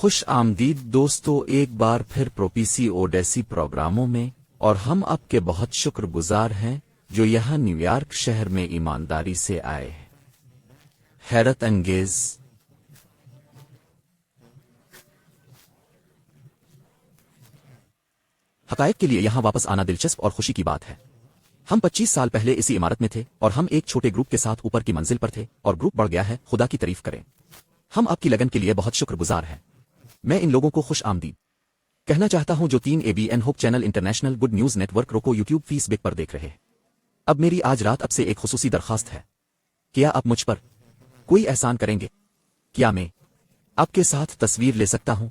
خوش آمدید دوستو ایک بار پھر پروپیسی اوڈیسی پروگراموں میں، اور ہم آپ کے بہت شکر گزار ہیں جو یہاں نیو یارک شہر میں ایمانداری سے آئے ہیں۔ حیرت انگیز حقائق کے لیے یہاں واپس آنا دلچسپ اور خوشی کی بات ہے۔ ہم 25 سال پہلے اسی عمارت میں تھے اور ہم ایک چھوٹے گروپ کے ساتھ اوپر کی منزل پر تھے، اور گروپ بڑھ گیا ہے، خدا کی تعریف کریں۔ ہم آپ کی لگن کے لیے بہت شکر گزار ہیں۔ میں ان لوگوں کو خوش آمدید کہنا چاہتا ہوں جو 3ABN hope channel international good news network Roku YouTube Facebook پر دیکھ رہے ہیں۔ اب میری آج رات اب سے ایک خصوصی درخواست ہے۔ کیا آپ مجھ پر کوئی احسان کریں گے؟ کیا میں آپ کے ساتھ تصویر لے سکتا ہوں؟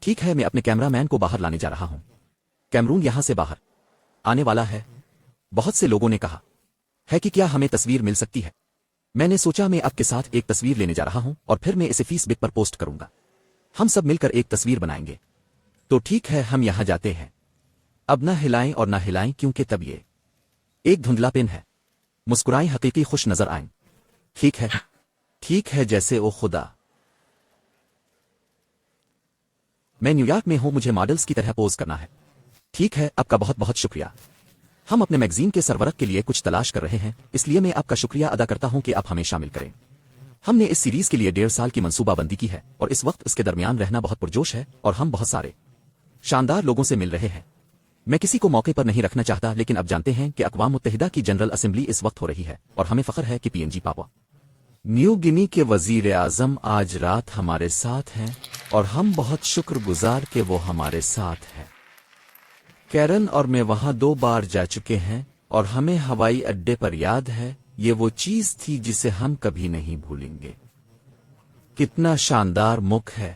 ٹھیک ہے، میں اپنے کیمرہ مین کو باہر لانے جا رہا ہوں۔ کیمرون یہاں سے باہر آنے والا ہے۔ بہت سے لوگوں نے کہا ہے کہ کیا ہمیں تصویر مل سکتی ہے۔ میں نے سوچا میں آپ کے ساتھ ایک تصویر لینے جا رہا ہوں اور پھر میں اسے فیس بک پر پوسٹ کروں گا۔ ہم سب مل کر ایک تصویر بنائیں گے۔ تو ٹھیک ہے، ہم یہاں جاتے ہیں۔ اب نہ ہلائیں اور نہ ہلائیں کیونکہ تب یہ ایک دھندلا پن ہے۔ مسکرائیں، حقیقی خوش نظر آئیں۔ ٹھیک ہے جیسے او خدا، میں نیو یارک میں ہوں، مجھے ماڈلز کی طرح پوز کرنا ہے۔ ٹھیک ہے، آپ کا بہت بہت شکریہ۔ ہم اپنے میگزین کے سرورق کے لیے کچھ تلاش کر رہے ہیں، اس لیے میں آپ کا شکریہ ادا کرتا ہوں کہ آپ ہمیں شامل کریں۔ ہم نے اس سیریز کے لیے 1.5 سال کی منصوبہ بندی کی ہے اور اس وقت اس کے درمیان رہنا بہت پرجوش ہے، اور ہم بہت سارے شاندار لوگوں سے مل رہے ہیں۔ میں کسی کو موقع پر نہیں رکھنا چاہتا، لیکن اب جانتے ہیں کہ اقوام متحدہ کی جنرل اسمبلی اس وقت ہو رہی ہے، اور ہمیں فخر ہے کہ PNG پاپوا نیو گنی کے وزیر اعظم آج رات ہمارے ساتھ ہیں، اور ہم بہت شکر گزار کہ وہ ہمارے ساتھ ہیں۔ کیرن اور میں وہاں 2 بار جا چکے ہیں، اور ہمیں ہوائی اڈے پر یاد ہے، یہ وہ چیز تھی جسے ہم کبھی نہیں بھولیں گے۔ کتنا شاندار ملک ہے۔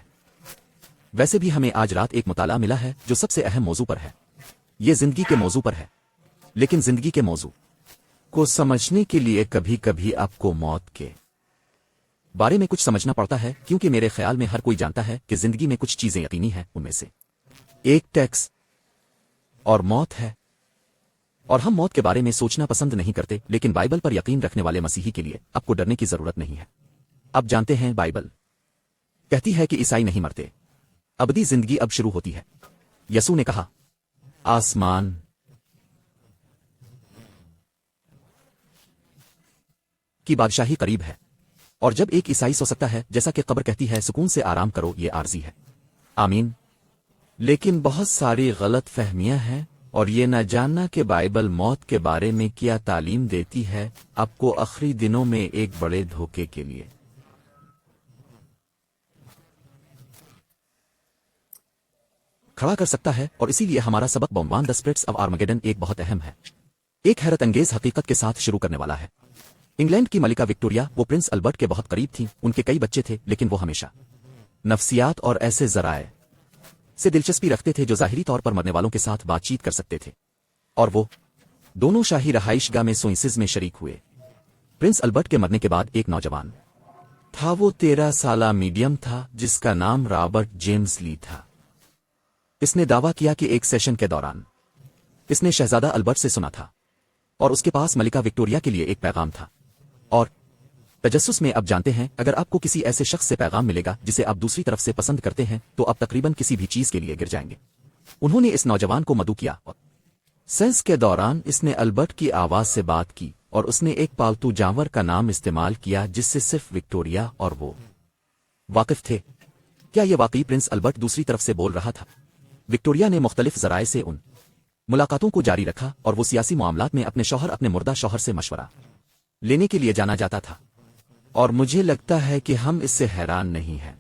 ویسے بھی ہمیں آج رات ایک مطالعہ ملا ہے جو سب سے اہم موضوع پر ہے۔ یہ زندگی کے موضوع پر ہے، لیکن زندگی کے موضوع کو سمجھنے کے لیے کبھی کبھی آپ کو موت کے بارے میں کچھ سمجھنا پڑتا ہے، کیونکہ میرے خیال میں ہر کوئی جانتا ہے کہ زندگی میں کچھ چیزیں یقینی ہیں، ان میں سے ایک ٹیکس اور موت ہے۔ اور ہم موت کے بارے میں سوچنا پسند نہیں کرتے، لیکن بائبل پر یقین رکھنے والے مسیحی کے لیے آپ کو ڈرنے کی ضرورت نہیں ہے۔ اب جانتے ہیں بائبل کہتی ہے کہ عیسائی نہیں مرتے، ابدی زندگی اب شروع ہوتی ہے۔ یسوع نے کہا آسمان کی بادشاہی قریب ہے، اور جب ایک عیسائی سو سکتا ہے جیسا کہ قبر کہتی ہے سکون سے آرام کرو، یہ عارضی ہے۔ آمین۔ لیکن بہت ساری غلط فہمیاں ہیں، اور یہ نہ جاننا کہ بائبل موت کے بارے میں کیا تعلیم دیتی ہے آپ کو آخری دنوں میں ایک بڑے دھوکے کے لیے کھڑا کر سکتا ہے، اور اسی لیے ہمارا سبق بعنوان دی اسپرٹس آف آرمگیڈن ایک بہت اہم ہے۔ ایک حیرت انگیز حقیقت کے ساتھ شروع کرنے والا ہے۔ انگلینڈ کی ملکہ وکٹوریہ، وہ پرنس البرٹ کے بہت قریب تھیں، ان کے کئی بچے تھے، لیکن وہ ہمیشہ نفسیات اور ایسے ذرائع سے دلچسپی رکھتے تھے جو ظاہری طور پر مرنے والوں کے ساتھ بات چیت کر سکتے تھے، اور وہ دونوں شاہی رہائش گاہ میں سوئسز میں شریک ہوئے۔ پرنس البرٹ کے مرنے کے بعد ایک نوجوان تھا، وہ 13 سالہ میڈیم تھا جس کا نام رابرٹ جیمز لی تھا۔ اس نے دعویٰ کیا کہ ایک سیشن کے دوران اس نے شہزادہ البرٹ سے سنا تھا، اور اس کے پاس ملکہ وکٹوریہ کے لیے ایک پیغام تھا۔ اور تجسس میں اب جانتے ہیں، اگر آپ کو کسی ایسے شخص سے پیغام ملے گا جسے آپ دوسری طرف سے پسند کرتے ہیں، تو آپ تقریباً کسی بھی چیز کے لیے گر جائیں گے۔ انہوں نے اس نوجوان کو مدعو کیا، اور سینس کے دوران اس نے البرٹ کی آواز سے بات کی، اور اس نے ایک پالتو جانور کا نام استعمال کیا جس سے صرف وکٹوریہ اور وہ واقف تھے۔ کیا یہ واقعی پرنس البرٹ دوسری طرف سے بول رہا تھا؟ وکٹوریہ نے مختلف ذرائع سے ان ملاقاتوں کو جاری رکھا، اور وہ سیاسی معاملات میں اپنے مردہ شوہر سے مشورہ لینے کے لیے جانا جاتا تھا۔ اور مجھے لگتا ہے کہ ہم اس سے حیران نہیں ہیں۔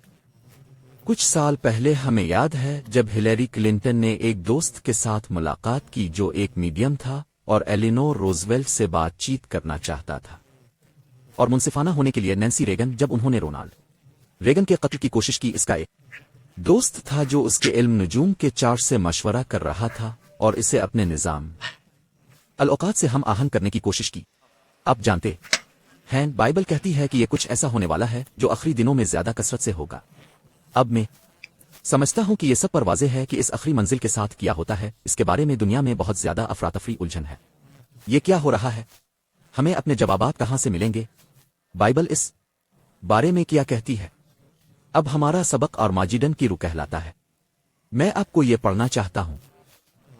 کچھ سال پہلے ہمیں یاد ہے جب ہلیری کلنٹن نے ایک دوست کے ساتھ ملاقات کی جو ایک میڈیم تھا اور ایلینور روزویلٹ سے بات چیت کرنا چاہتا تھا، اور منصفانہ ہونے کے لیے نینسی ریگن جب انہوں نے رونالڈ ریگن کے قتل کی کوشش کی۔ اس کا ایک دوست تھا جو اس کے علم نجوم کے چارٹ سے مشورہ کر رہا تھا اور اسے اپنے نظام الاوقات سے ہم آہنگ کرنے کی کوشش کی۔ آپ جانتے ہیں بائبل کہتی ہے کہ یہ کچھ ایسا ہونے والا ہے جو آخری دنوں میں زیادہ کثرت سے ہوگا۔ اب میں سمجھتا ہوں کہ یہ سب پر واضح ہے کہ اس آخری منزل کے ساتھ کیا ہوتا ہے، اس کے بارے میں دنیا میں بہت زیادہ افراتفری الجھن ہے۔ یہ کیا ہو رہا ہے؟ ہمیں اپنے جوابات کہاں سے ملیں گے؟ بائبل اس بارے میں کیا کہتی ہے؟ اب ہمارا سبق آرماجیڈن کی روح کہلاتا ہے۔ میں آپ کو یہ پڑھنا چاہتا ہوں۔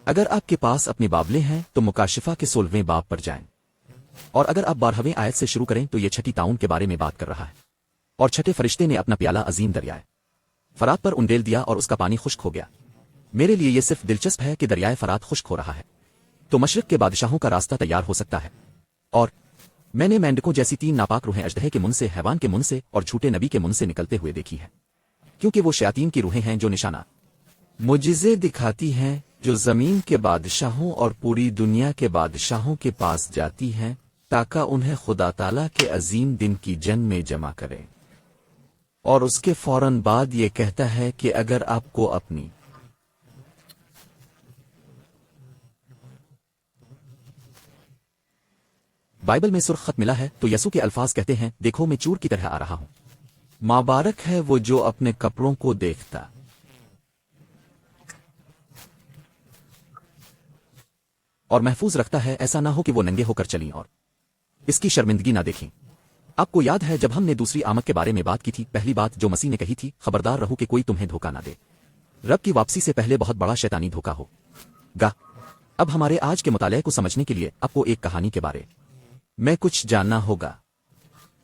اگر آپ کے پاس اپنی بابلیں ہیں تو مکاشفہ کے 16ویں باب پر جائیں، اور اگر آپ 12ویں آیت سے شروع کریں تو یہ چھٹی تعاون کے بارے میں بات کر رہا ہے۔ اور چھٹے فرشتے نے اپنا پیالہ عظیم دریائے فرات پر انڈیل دیا اور اس کا پانی خشک ہو گیا۔ میرے لیے یہ صرف دلچسپ ہے کہ دریائے فرات خشک ہو رہا ہے تو مشرق کے بادشاہوں کا راستہ تیار ہو سکتا ہے۔ اور میں نے مینڈکوں جیسی 3 ناپاک روحیں اژدہے کے منہ سے، حیوان کے منہ سے اور جھوٹے نبی کے منہ سے نکلتے ہوئے دیکھی ہے، کیونکہ وہ شیاطین کی روحیں ہیں جو نشانات معجزے دکھاتی ہیں، جو زمین کے بادشاہوں اور پوری دنیا کے بادشاہوں کے پاس جاتی ہیں تاکہ انہیں خدا تعالیٰ کے عظیم دن کی جنگ میں جمع کرے۔ اور اس کے فوراً بعد یہ کہتا ہے کہ اگر آپ کو اپنی بائبل میں سرخ خط ملا ہے تو یسوع کے الفاظ کہتے ہیں، دیکھو میں چور کی طرح آ رہا ہوں، مبارک ہے وہ جو اپنے کپڑوں کو دیکھتا اور محفوظ رکھتا ہے، ایسا نہ ہو کہ وہ ننگے ہو کر چلیں اور اس کی شرمندگی نہ دیکھیں۔ آپ کو یاد ہے جب ہم نے دوسری آمد کے بارے میں بات کی تھی، پہلی بات جو مسیح نے کہی تھی، خبردار رہو کہ کوئی تمہیں دھوکہ نہ دے۔ رب کی واپسی سے پہلے بہت بڑا شیطانی دھوکہ ہو گا۔ اب ہمارے آج کے مطالعے کو سمجھنے کے لیے آپ کو ایک کہانی کے بارے میں کچھ جاننا ہوگا۔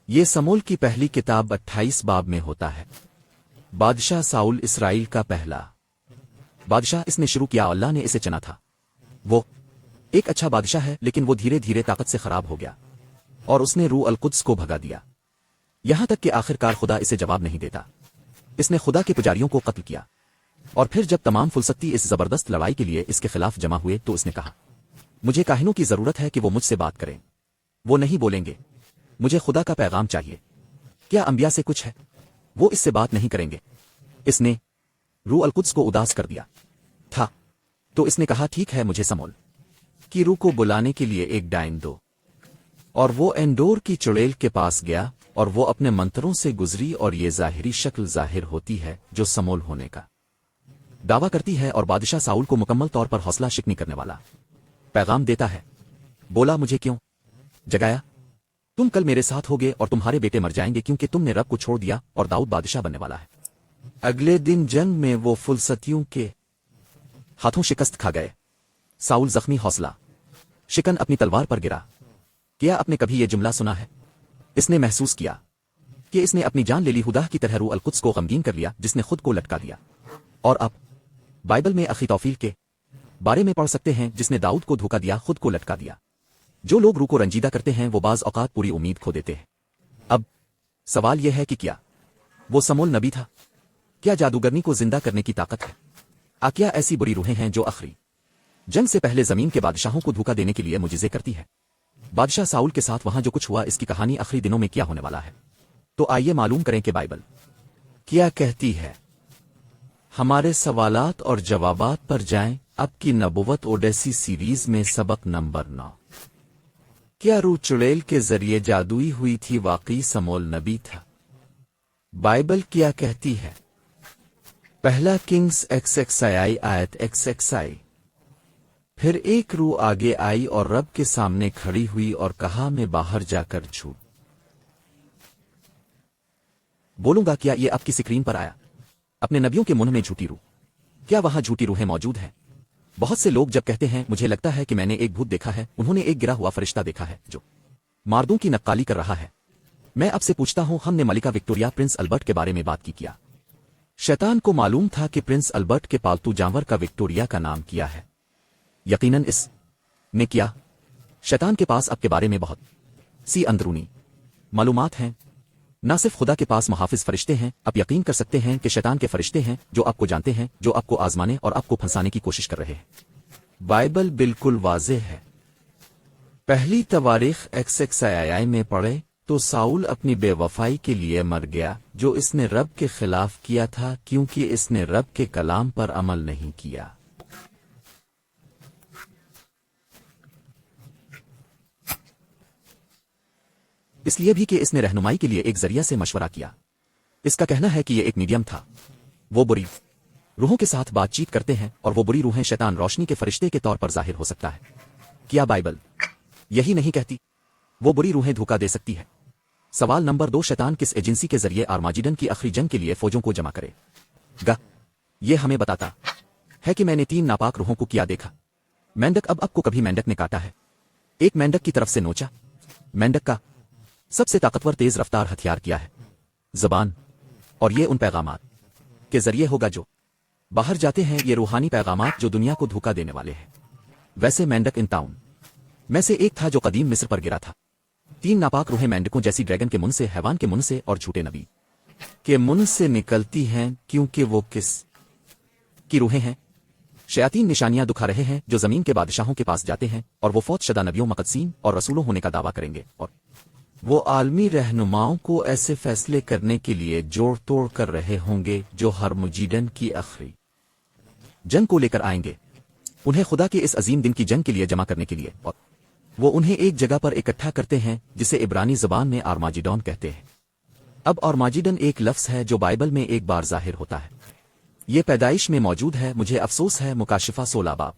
یہ سموئیل کی پہلی کتاب 28 باب میں ہوتا ہے۔ بادشاہ ساؤل اسرائیل کا پہلا بادشاہ، اس نے شروع کیا، اللہ نے اسے چنا تھا۔ وہ ایک اچھا بادشاہ ہے، لیکن وہ دھیرے دھیرے طاقت سے خراب ہو گیا اور اس نے روح القدس کو بھگا دیا، یہاں تک کہ آخر کار خدا اسے جواب نہیں دیتا۔ اس نے خدا کے پجاریوں کو قتل کیا، اور پھر جب تمام فلسطینی اس زبردست لڑائی کے لیے اس کے خلاف جمع ہوئے تو اس نے کہا، مجھے کاہنوں کی ضرورت ہے کہ وہ مجھ سے بات کریں۔ وہ نہیں بولیں گے، مجھے خدا کا پیغام چاہیے۔ کیا انبیاء سے کچھ ہے؟ وہ اس سے بات نہیں کریں گے۔ اس نے روح القدس کو اداس کر دیا تھا، تو اس نے کہا، ٹھیک ہے، مجھے سموئیل کی روح کو بلانے کے لیے ایک ڈائن دو۔ اور وہ اینڈور کی چڑیل کے پاس گیا اور وہ اپنے منتروں سے گزری، اور یہ ظاہری شکل ظاہر ہوتی ہے جو سموئیل ہونے کا دعویٰ کرتی ہے، اور بادشاہ ساؤل کو مکمل طور پر حوصلہ شکنی کرنے والا پیغام دیتا ہے۔ بولا، مجھے کیوں جگایا؟ تم کل میرے ساتھ ہوگے اور تمہارے بیٹے مر جائیں گے، کیونکہ تم نے رب کو چھوڑ دیا اور داؤد بادشاہ بننے والا ہے۔ اگلے دن جنگ میں وہ فلسطینیوں کے ہاتھوں شکست کھا گئے۔ ساؤل زخمی، حوصلہ شکن، اپنی تلوار پر گرا۔ کیا آپ نے کبھی یہ جملہ سنا ہے؟ اس نے محسوس کیا کہ اس نے اپنی جان لے لی، خدا کی طرح روح القدس کو غمگین کر لیا جس نے خود کو لٹکا دیا۔ اور آپ بائبل میں اخیتوفیل کے بارے میں پڑھ سکتے ہیں جس نے داؤد کو دھوکا دیا، خود کو لٹکا دیا۔ جو لوگ روح کو رنجیدہ کرتے ہیں وہ بعض اوقات پوری امید کھو دیتے ہیں۔ اب سوال یہ ہے کہ کیا وہ سموئیل نبی تھا؟ کیا جادوگرنی کو زندہ کرنے کی طاقت ہے؟ کیا ایسی بری روحیں ہیں جو آخری جنگ سے پہلے زمین کے بادشاہوں کو دھوکا دینے کے لیے معجزے کرتی ہے؟ بادشاہ ساؤل کے ساتھ وہاں جو کچھ ہوا، اس کی کہانی آخری دنوں میں کیا ہونے والا ہے؟ تو آئیے معلوم کریں کہ بائبل کیا کہتی ہے۔ ہمارے سوالات اور جوابات پر جائیں۔ اب کی نبوت اوڈیسی سیریز میں سبق نمبر 9۔ کیا روح چڑیل کے ذریعے جادوئی ہوئی تھی؟ واقعی سموئیل نبی تھا؟ بائبل کیا کہتی ہے؟ پہلا کنگز XXI آیت XXI۔ پھر ایک روح آگے آئی اور رب کے سامنے کھڑی ہوئی اور کہا، میں باہر جا کر جھوٹ بولوں گا۔ کیا یہ آپ کی سکرین پر آیا؟ اپنے نبیوں کے منہ میں جھوٹی روح۔ کیا وہاں جھوٹی روحیں موجود ہیں؟ بہت سے لوگ جب کہتے ہیں، مجھے لگتا ہے کہ میں نے ایک بھوت دیکھا ہے، انہوں نے ایک گرا ہوا فرشتہ دیکھا ہے جو ماردوں کی نقالی کر رہا ہے۔ میں اب سے پوچھتا ہوں، ہم نے ملکہ وکٹوریہ پرنس البرٹ کے بارے میں بات کی، کیا شیطان کو معلوم تھا کہ پرنس البرٹ کے پالتو جانور کا وکٹوریہ کا نام کیا ہے؟ یقیناً اس نے کیا۔ شیطان کے پاس اب کے بارے میں بہت سی اندرونی معلومات ہیں۔ نہ صرف خدا کے پاس محافظ فرشتے ہیں، آپ یقین کر سکتے ہیں کہ شیطان کے فرشتے ہیں جو آپ کو جانتے ہیں، جو آپ کو آزمانے اور آپ کو پھنسانے کی کوشش کر رہے ہیں۔ بائبل بالکل واضح ہے۔ پہلی تواریخ XXI میں پڑھے تو ساؤل اپنی بے وفائی کے لیے مر گیا جو اس نے رب کے خلاف کیا تھا، کیونکہ اس نے رب کے کلام پر عمل نہیں کیا۔ اس لیے بھی کہ اس نے رہنمائی کے لیے ایک ذریعہ سے مشورہ کیا۔ اس کا کہنا ہے کہ یہ ایک میڈیم تھا۔ وہ بری روحوں کے ساتھ بات چیت کرتے ہیں، اور وہ بری روحیں شیطان روشنی کے فرشتے کے طور پر ظاہر ہو سکتا ہے۔ کیا بائبل یہی نہیں کہتی؟ وہ بری روحیں دھوکا دے سکتی ہے۔ सवाल नंबर 2, शैतान किस एजेंसी के जरिए आर्माजिडन की आखिरी जंग के लिए फौजों को जमा करेगा? ये हमें बताता है कि मैंने 3 नापाक रूहों को किया देखा। मेंढक, अब आपको कभी मेंढक ने काटा है? एक मेंढक की तरफ से नोचा। मेंढक का सबसे ताकतवर तेज रफ्तार हथियार क्या है? जबान। और ये उन पैगामात के जरिए होगा जो बाहर जाते हैं, ये रूहानी पैगामात जो दुनिया को धोखा देने वाले हैं। वैसे मेंढक इन ताउन में से एक था जो कदीम मिस्र पर गिरा था। 3 नापाक रूहें मेंढकों जैसी ड्रैगन के मुंह से, हैवान के मुंह से और झूठे नबी के मुंह से निकलती हैं, क्योंकि वो किस की रूहें हैं? शयातीन निशानियां दिखा रहे हैं जो जमीन के बादशाहों के पास जाते हैं और वो फौज शदा नबियों, मुक़द्दसीन और रसूलों होने का दावा करेंगे, और वो आलमी रहनुमाओं को ऐसे फैसले करने के लिए जोड़ तोड़ कर रहे होंगे जो आर्माजिडन की आखिरी जंग को लेकर आएंगे, उन्हें खुदा के इस अजीम दिन की जंग के लिए जमा करने के लिए, और वो उन्हें एक जगह पर इकट्ठा करते हैं जिसे इब्रानी ज़बान में आर्माजिडोन कहते हैं। अब आर्माजिडन एक लफ्ज़ है जो बाइबल में एक बार जाहिर होता है। ये पैदाइश में मौजूद है, मुझे अफसोस है, मुकाशिफा 16 बाब।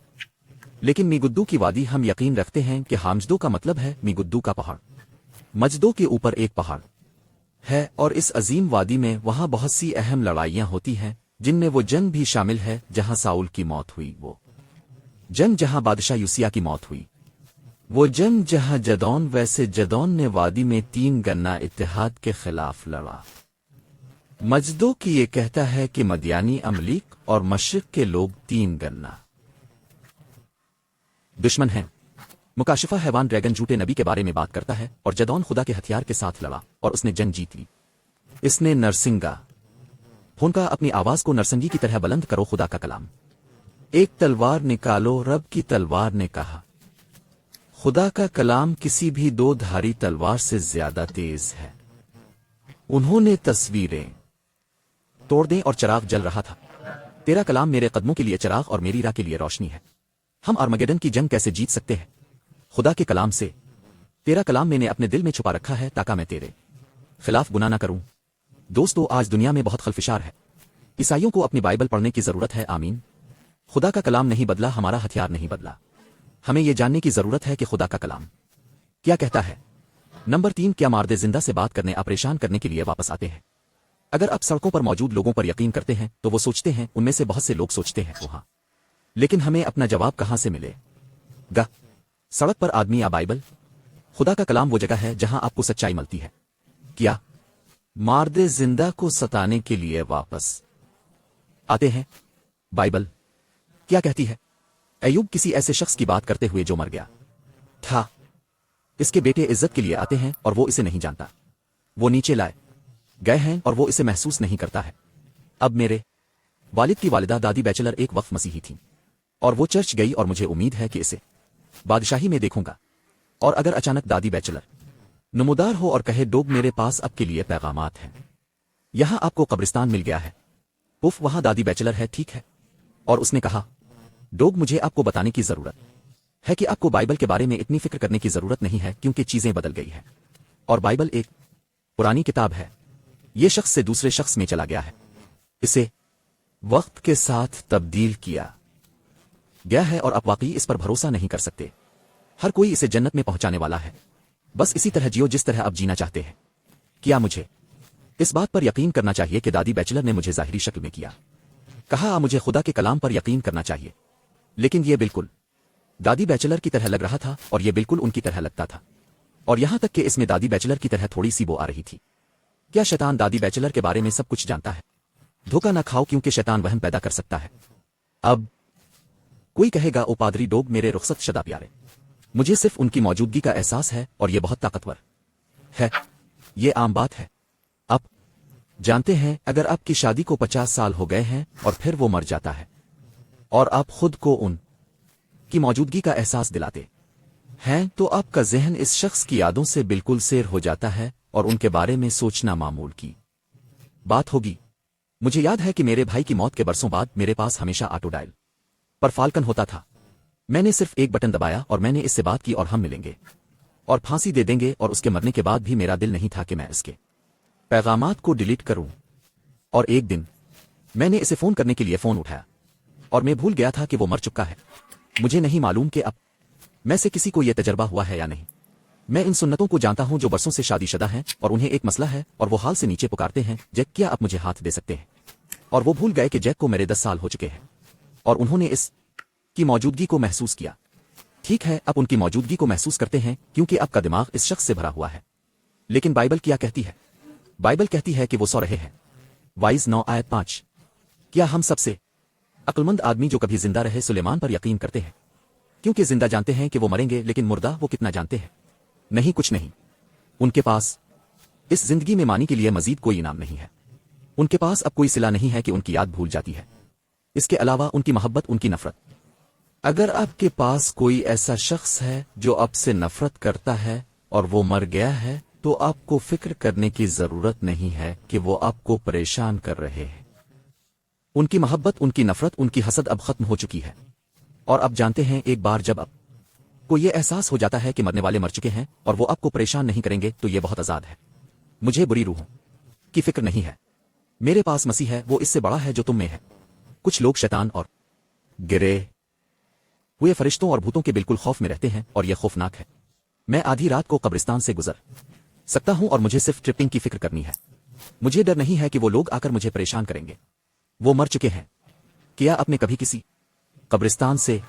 लेकिन मीगुद्दू की वादी हम यकीन रखते हैं कि हामजदो का मतलब है मीगुद्दू का पहाड़। मजदो के ऊपर एक पहाड़ है और इस अजीम वादी में वहां बहुत सी अहम लड़ाइयां होती हैं, जिनमें वो जंग भी शामिल है जहां साउल की मौत हुई, वो जंग जहां बादशाह यूसिया की मौत हुई, वो जंग जहां जदौन, वैसे जदौन ने वादी में 3 गन्ना इत्तेहाद के खिलाफ लड़ा। मजदो की ये कहता है कि मदियानी, अमलीक और मशरिक के लोग 3 गन्ना दुश्मन हैं। मुकाशिफा हैवान ड्रैगन झूठे नबी के बारे में बात करता है और जदौन खुदा के हथियार के साथ लड़ा और उसने जंग जीत ली। इसने नरसिंगा होनका, अपनी आवाज को नरसंगी की तरह बुलंद करो, खुदा का कलाम। एक तलवार निकालो, रब की तलवार ने कहा। खुदा का कलाम किसी भी 2 धारी तलवार से ज्यादा तेज है। उन्होंने तस्वीरें तोड़ दें और चिराग जल रहा था। तेरा कलाम मेरे कदमों के लिए चिराग और मेरी राह के लिए रोशनी है। हम आर्मागेडन की जंग कैसे जीत सकते हैं? खुदा के कलाम से। तेरा कलाम मैंने अपने दिल में छुपा रखा है ताकि मैं तेरे खिलाफ गुनाह ना करूं। दोस्तों, आज दुनिया में बहुत खलफिशार है। ईसाइयों को अपनी बाइबल पढ़ने की जरूरत है। आमीन। खुदा का कलाम नहीं बदला, हमारा हथियार नहीं बदला। हमें यह जानने की जरूरत है कि खुदा का कलाम क्या कहता है। नंबर 3, क्या मार्दे जिंदा से बात करने, परेशान करने के लिए वापस आते हैं? अगर आप सड़कों पर मौजूद लोगों पर यकीन करते हैं तो वो सोचते हैं, उनमें से बहुत से लोग सोचते हैं वहां, लेकिन हमें अपना जवाब कहां से मिलेगा? सड़क पर आदमी या बाइबल? खुदा का कलाम वो जगह है जहां आपको सच्चाई मिलती है। क्या मार्दे जिंदा को सताने के लिए वापस आते हैं? बाइबल क्या कहती है? अय्यूब किसी ऐसे शख्स की बात करते हुए जो मर गया था। इसके बेटे इज्जत के लिए आते हैं और वो इसे नहीं जानता। वो नीचे लाए गए हैं और वो इसे महसूस नहीं करता है। अब मेरे वालिद की वालिदा दादी बैचलर एक वक्त मसीही थी और वो चर्च गई और मुझे उम्मीद है कि इसे बादशाही में देखूंगा। और अगर अचानक दादी बैचलर नमूदार हो और कहे, डोग मेरे पास अब के लिए पैगामात हैं, यहां आपको कब्रिस्तान मिल गया है। उफ, वहां दादी बैचलर है, ठीक है। और उसने कहा, डोग मुझे आपको बताने की जरूरत है कि आपको बाइबल के बारे में इतनी फिक्र करने की जरूरत नहीं है, क्योंकि चीजें बदल गई है और बाइबल एक पुरानी किताब है। ये शख्स से दूसरे शख्स में चला गया है। इसे वक्त के साथ तब्दील किया गया है और आप वाकई इस पर भरोसा नहीं कर सकते। हर कोई इसे जन्नत में पहुंचाने वाला है। बस इसी तरह जियो जिस तरह आप जीना चाहते हैं। क्या मुझे इस बात पर यकीन करना चाहिए कि दादी बैचलर ने मुझे जाहिरी शक्ल में किया कहा, मुझे खुदा के कलाम पर यकीन करना चाहिए। लेकिन यह बिल्कुल दादी बैचलर की तरह लग रहा था और यह बिल्कुल उनकी तरह लगता था, और यहां तक कि इसमें दादी बैचलर की तरह थोड़ी सी बो आ रही थी। क्या शैतान दादी बैचलर के बारे में सब कुछ जानता है? धोखा ना खाओ, क्योंकि शैतान वहम पैदा कर सकता है। अब कोई कहेगा, ओ पादरी डोग मेरे रुखसत शदा प्यारे, मुझे सिर्फ उनकी मौजूदगी का एहसास है और यह बहुत ताकतवर है। ये आम बात है। आप जानते हैं, अगर आपकी शादी को 50 साल हो गए हैं और फिर वो मर जाता है और आप खुद को उन की मौजूदगी का एहसास दिलाते हैं, तो आपका जहन इस शख्स की यादों से बिल्कुल सैर हो जाता है और उनके बारे में सोचना मामूल की बात होगी। मुझे याद है कि मेरे भाई की मौत के बरसों बाद मेरे पास हमेशा ऑटो डायल पर फाल्कन होता था। मैंने सिर्फ एक बटन दबाया और मैंने इससे बात की और हम मिलेंगे और फांसी दे देंगे, और उसके मरने के बाद भी मेरा दिल नहीं था कि मैं इसके पैगामात को डिलीट करूं। और एक दिन मैंने इसे फोन करने के लिए फोन उठाया और मैं भूल गया था कि वो मर चुका है। मुझे नहीं मालूम कि अब मैं से किसी को यह तजर्बा हुआ है या नहीं। मैं इन सुन्नतों को जानता हूं जो बरसों से शादीशुदा हैं और उन्हें एक मसला है और वो हाल से नीचे पुकारते हैं, जैक क्या आप मुझे हाथ दे सकते हैं? और वो भूल गए कि जैक को मेरे 10 साल हो चुके हैं और उन्होंने इस की मौजूदगी को महसूस किया। ठीक है, अब उनकी मौजूदगी को महसूस करते हैं क्योंकि आपका दिमाग इस शख्स से भरा हुआ है। लेकिन बाइबल क्या कहती है? बाइबल कहती है कि वो सो रहे हैं। वाइज 9 आयत 5। क्या हम सबसे अक्लमंद आदमी जो कभी जिंदा रहे सुलेमान पर यकीन करते हैं? क्योंकि जिंदा जानते हैं कि वो मरेंगे, लेकिन मुर्दा वो कितना जानते हैं? नहीं, कुछ नहीं। उनके पास इस जिंदगी में मानी के लिए मजीद कोई इनाम नहीं है। उनके पास अब कोई सिला नहीं है कि उनकी याद भूल जाती है। इसके अलावा उनकी मोहब्बत, उनकी नफरत। अगर आपके पास कोई ऐसा शख्स है जो आपसे नफरत करता है और वो मर गया है, तो आपको फिक्र करने की जरूरत नहीं है कि वो आपको परेशान कर रहे हैं। उनकी मोहब्बत, उनकी नफरत, उनकी हसद अब खत्म हो चुकी है। और अब जानते हैं, एक बार जब अब को ये एहसास हो जाता है कि मरने वाले मर चुके हैं और वो आपको परेशान नहीं करेंगे, तो ये बहुत आजाद है। मुझे बुरी रूहों की फिक्र नहीं है। मेरे पास मसीह है, वो इससे बड़ा है जो तुम में है। कुछ लोग शैतान और गिरे हुए फरिश्तों और भूतों के बिल्कुल खौफ में रहते हैं और यह खौफनाक है। मैं आधी रात को कब्रिस्तान से गुजर सकता हूं और मुझे सिर्फ ट्रिपिंग की फिक्र करनी है। मुझे डर नहीं है कि वो लोग आकर मुझे परेशान करेंगे। वो मर चुके हैं। क्या आपने कभी किसी कब्रिस्तान से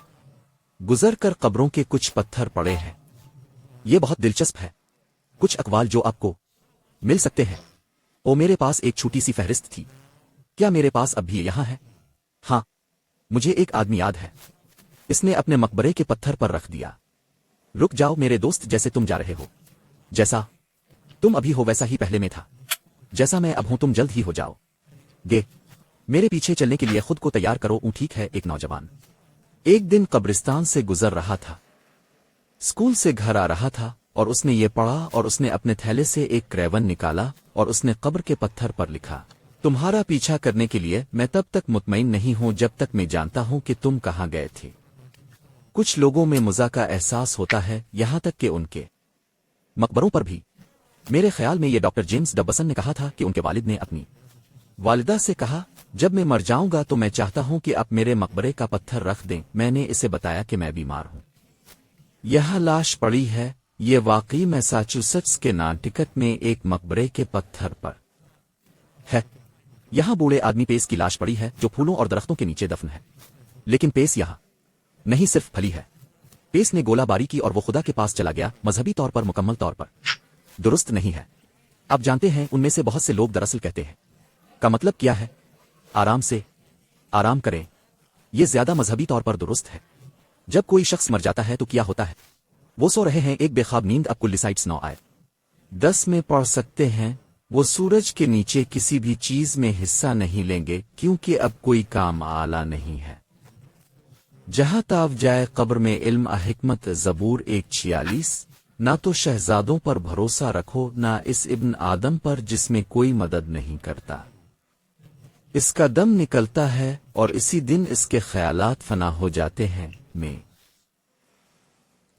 गुजर कर कब्रों के कुछ पत्थर पड़े हैं? ये बहुत दिलचस्प है। कुछ अकवाल जो आपको मिल सकते हैं। ओ, मेरे पास एक छोटी सी फहरिस्त थी। क्या मेरे पास अब भी यहां है? हाँ, मुझे एक आदमी याद है। इसने अपने मकबरे के पत्थर पर रख दिया। रुक जाओ मेरे दोस्त, जैसे तुम जा रहे हो, जैसा तुम अभी हो वैसा ही पहले में था। जैसा मैं अब हूं तुम जल्द ही हो जाओ गे। मेरे पीछे चलने के लिए खुद को तैयार करो। ठीक है। एक नौजवान एक दिन कब्रिस्तान से गुजर रहा था। स्कूल से घर आ रहा था और उसने ये पढ़ा और उसने अपने थैले से एक क्रेवन निकाला और उसने कब्र के पत्थर पर लिखा, तुम्हारा पीछा करने के लिए मैं तब तक मुतमईन नहीं हूं जब तक मैं जानता हूं कि तुम कहां गए थे। कुछ लोगों में मुज़ा का एहसास होता है, यहां तक कि उनके मकबरों पर भी। मेरे ख्याल में ये डॉक्टर जेम्स डबसन ने कहा था कि उनके वालिद ने अपनी वालिदा से कहा, जब मैं मर जाऊंगा तो मैं चाहता हूं कि आप मेरे मकबरे का पत्थर रख दें। मैंने इसे बताया कि मैं बीमार हूं। यह लाश पड़ी है। ये वाकई मैसाचुसेट्स के नाटिकट में एक मकबरे के पत्थर पर है। यहां बूढ़े आदमी पेस की लाश पड़ी है जो फूलों और दरख्तों के नीचे दफन है। लेकिन पेस यहां नहीं सिर्फ फली है। पेस ने गोलाबारी की और वो खुदा के पास चला गया। मजहबी तौर पर मुकम्मल तौर पर दुरुस्त नहीं है। अब जानते हैं, उनमें से बहुत से लोग दरअसल कहते हैं का मतलब क्या है? आराम से आराम करें। ये ज्यादा मजहबी तौर पर दुरुस्त है। जब कोई शख्स मर जाता है तो क्या होता है? वो सो रहे हैं एक बेख्वाब नींद। अब कुल साइट्स 9 आयत 10 में पढ़ सकते हैं, वो सूरज के नीचे किसी भी चीज में हिस्सा नहीं लेंगे क्योंकि अब कोई काम आला नहीं है। जहां ताव जाए कब्र में इल्म हिकमत। ज़बूर 1:46। ना तो शहजादों पर भरोसा रखो, ना इस इब्न आदम पर जिसमें कोई मदद नहीं करता। इसका दम निकलता है और इसी दिन इसके ख्यालात फना हो जाते हैं। मैं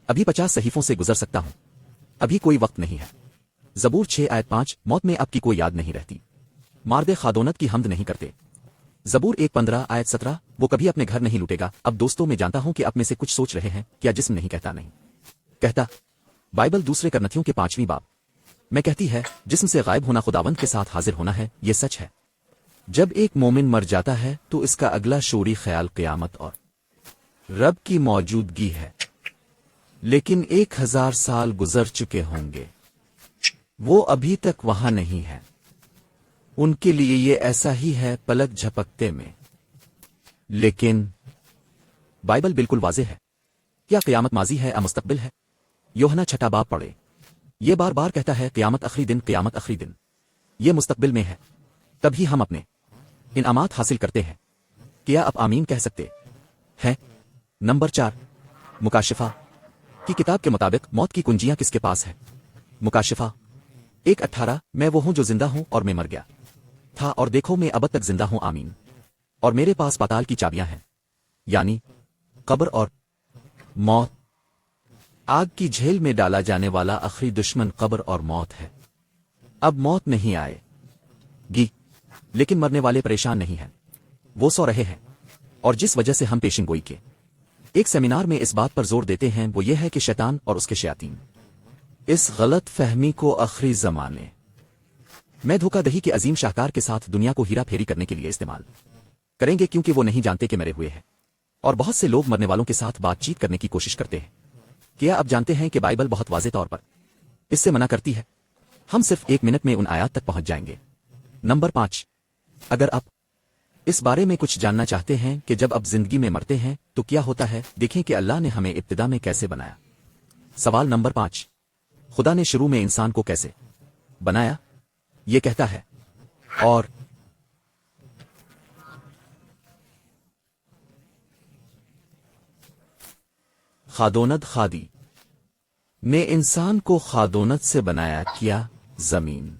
अभी 50 सहीफों से गुजर सकता हूं। अभी कोई वक्त नहीं है। ज़बूर 6 आयत 5। मौत में आपकी कोई याद नहीं रहती। मार्दे खादोनत की हमद नहीं करते। ज़बूर 1:15 आयत 17। वो कभी अपने घर नहीं लूटेगा। अब दोस्तों, मैं जानता हूं कि आप में से कुछ सोच रहे हैं, क्या जिस्म नहीं कहता? नहीं कहता। बाइबल दूसरे करनथियों के 5वीं बाब में कहती है, जिस्म से गायब होना खुदावंद के साथ हाजिर होना है। ये सच है। जब एक मोमिन मर जाता है तो इसका अगला शोरी ख्याल क़यामत और रब की मौजूदगी है। लेकिन 1000 साल गुजर चुके होंगे, वो अभी तक वहां नहीं है। उनके लिए ये ऐसा ही है, पलक झपकते में। लेकिन बाइबल बिल्कुल वाज़ेह है। क्या क़यामत माजी है या मुस्तकबिल है? यूहन्ना 6 बाब पढ़े। ये बार बार कहता है क़यामत आखिरी दिन, क़यामत आखिरी दिन। ये मुस्तकबिल में है। तभी हम अपने इनामात हासिल करते हैं। क्या आप आमीन कह सकते हैं? नंबर 4, मुकाशिफा की किताब के मुताबिक मौत की कुंजियां किसके पास है? मुकाशिफा 1:18। मैं वो हूं जो जिंदा हूं और मैं मर गया था और देखो मैं अब तक जिंदा हूं। आमीन। और मेरे पास पाताल की चाबियां हैं, यानी कब्र और मौत। आग की झेल में डाला जाने वाला आखिरी दुश्मन कब्र और मौत है। अब मौत नहीं आएगी, लेकिन मरने वाले परेशान नहीं हैं। वो सो रहे हैं। और जिस वजह से हम पेशिंगोई के एक सेमिनार में इस बात पर जोर देते हैं वो ये है कि शैतान और उसके शयातीन اس غلط فہمی کو آخری زمانے میں دھوکہ دہی کے عظیم شاہکار کے ساتھ دنیا کو ہیرا پھیری کرنے کے لیے استعمال کریں گے، کیونکہ وہ نہیں جانتے کہ مرے ہوئے ہیں، اور بہت سے لوگ مرنے والوں کے ساتھ بات چیت کرنے کی کوشش کرتے ہیں۔ کیا آپ جانتے ہیں کہ بائبل بہت واضح طور پر اس سے منع کرتی ہے؟ ہم صرف 1 منٹ میں ان آیات تک پہنچ جائیں گے۔ نمبر 5، اگر آپ اس بارے میں کچھ جاننا چاہتے ہیں کہ جب آپ زندگی میں مرتے ہیں تو کیا ہوتا ہے، دیکھیں کہ اللہ نے ہمیں ابتدا میں کیسے بنایا۔ سوال نمبر 5، خدا نے شروع میں انسان کو کیسے بنایا؟ یہ کہتا ہے اور خادونت خادی نے انسان کو خادونت سے بنایا، کیا زمین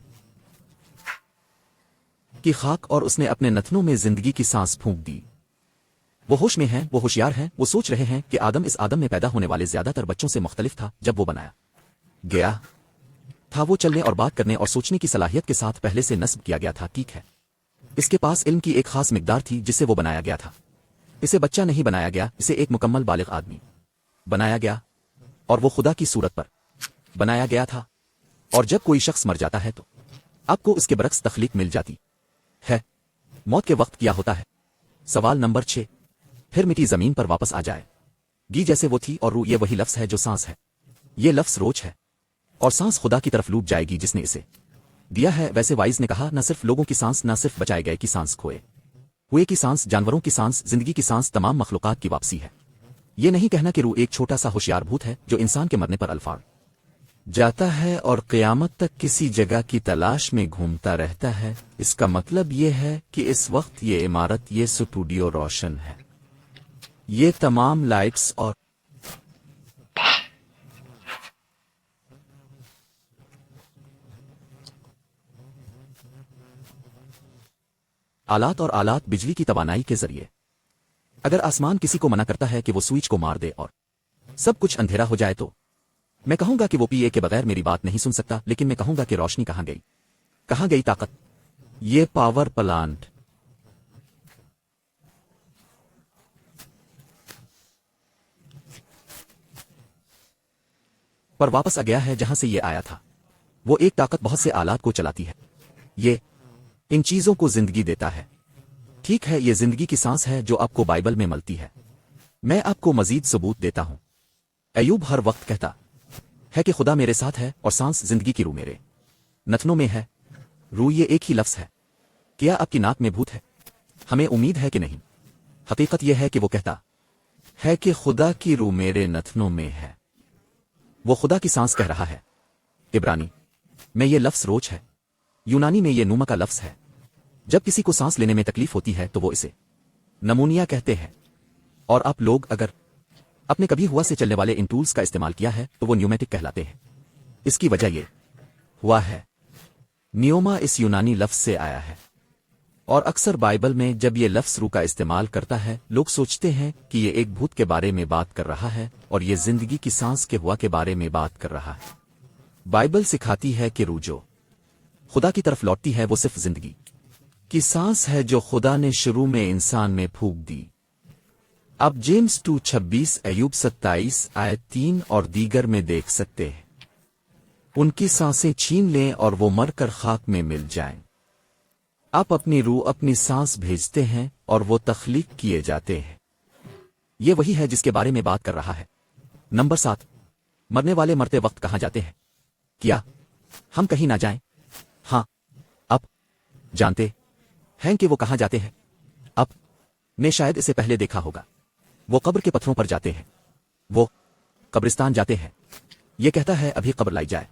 کی خاک، اور اس نے اپنے نتنوں میں زندگی کی سانس پھونک دی۔ وہ ہوش میں ہیں، وہ ہوشیار ہیں، وہ سوچ رہے ہیں کہ آدم اس آدم میں پیدا ہونے والے زیادہ تر بچوں سے مختلف تھا جب وہ بنایا گیا تھا۔ وہ چلنے اور بات کرنے اور سوچنے کی صلاحیت کے ساتھ پہلے سے نصب کیا گیا تھا، ٹھیک ہے؟ اس کے پاس علم کی ایک خاص مقدار تھی جس سے وہ بنایا گیا تھا۔ اسے بچہ نہیں بنایا گیا، اسے ایک مکمل بالغ آدمی بنایا گیا، اور وہ خدا کی صورت پر بنایا گیا تھا۔ اور جب کوئی شخص مر جاتا ہے تو آپ کو اس کے برعکس تخلیق مل جاتی ہے۔ موت کے وقت کیا ہوتا ہے؟ سوال نمبر 6، پھر مٹی زمین پر واپس آ جائے گی جیسے وہ تھی، اور روح یہ وہی لفظ ہے جو سانس ہے۔ یہ لفظ روح ہے، اور سانس خدا کی طرف لوٹ جائے گی جس نے اسے دیا ہے۔ ویسے وائز نے کہا، نہ صرف لوگوں کی سانس، نہ صرف بچائے گئے کی سانس، کھوئے ہوئے کی سانس، جانوروں کی سانس، زندگی کی سانس، تمام مخلوقات کی واپسی ہے۔ یہ نہیں کہنا کہ روح ایک چھوٹا سا ہوشیار بھوت ہے جو انسان کے مرنے پر الفاڑ جاتا ہے اور قیامت تک کسی جگہ کی تلاش میں گھومتا رہتا ہے۔ اس کا مطلب یہ ہے کہ اس وقت یہ عمارت، یہ سٹوڈیو روشن ہے، یہ تمام لائٹس اور آلات بجلی کی توانائی کے ذریعے۔ اگر آسمان کسی کو منع کرتا ہے کہ وہ سوئچ کو مار دے اور سب کچھ اندھیرا ہو جائے تو میں کہوں گا کہ وہ پیے کے بغیر میری بات نہیں سن سکتا، لیکن میں کہوں گا کہ روشنی کہاں گئی؟ کہاں گئی طاقت؟ یہ پاور پلانٹ پر واپس آ گیا ہے جہاں سے یہ آیا تھا۔ وہ ایک طاقت بہت سے آلات کو چلاتی ہے، یہ ان چیزوں کو زندگی دیتا ہے۔ ٹھیک ہے، یہ زندگی کی سانس ہے جو آپ کو بائبل میں ملتی ہے۔ میں آپ کو مزید ثبوت دیتا ہوں۔ ایوب ہر وقت کہتا ہے کہ خدا میرے ساتھ ہے، اور سانس زندگی کی روح میرے نتنوں میں ہے۔ روح یہ ایک ہی لفظ ہے۔ کیا آپ کی ناک میں بھوت ہے؟ ہمیں امید ہے کہ نہیں۔ حقیقت یہ ہے کہ وہ کہتا ہے کہ خدا کی روح میرے نتنوں میں ہے۔ وہ خدا کی سانس کہہ رہا ہے۔ عبرانی میں یہ لفظ روح ہے، یونانی میں یہ نوما کا لفظ ہے۔ جب کسی کو سانس لینے میں تکلیف ہوتی ہے تو وہ اسے نمونیا کہتے ہیں، اور آپ لوگ اگر اپنے کبھی ہوا سے چلنے والے ان ٹولز کا استعمال کیا ہے تو وہ نیومیٹک کہلاتے ہیں۔ اس کی وجہ یہ ہوا ہے نیوما اس یونانی لفظ سے آیا ہے، اور اکثر بائبل میں جب یہ لفظ روح کا استعمال کرتا ہے لوگ سوچتے ہیں کہ یہ ایک بھوت کے بارے میں بات کر رہا ہے، اور یہ زندگی کی سانس کے ہوا کے بارے میں بات کر رہا ہے۔ بائبل سکھاتی ہے کہ روح جو خدا کی طرف لوٹتی ہے وہ صرف زندگی کی سانس ہے جو خدا نے شروع میں انسان میں پھونک دی۔ اب جیمز 2:26، ایوب 27:3 اور دیگر میں دیکھ سکتے ہیں۔ ان کی سانسیں چھین لیں اور وہ مر کر خاک میں مل جائیں۔ آپ اپنی روح، اپنی سانس بھیجتے ہیں اور وہ تخلیق کیے جاتے ہیں۔ یہ وہی ہے جس کے بارے میں بات کر رہا ہے۔ نمبر 7، مرنے والے مرتے وقت کہاں جاتے ہیں؟ کیا ہم کہیں نہ جائیں؟ ہاں، آپ جانتے ہیں کہ وہ کہاں جاتے ہیں؟ آپ نے شاید اسے پہلے دیکھا ہوگا۔ وہ قبر کے پتھروں پر جاتے ہیں، وہ قبرستان جاتے ہیں۔ یہ کہتا ہے ابھی قبر لائی جائے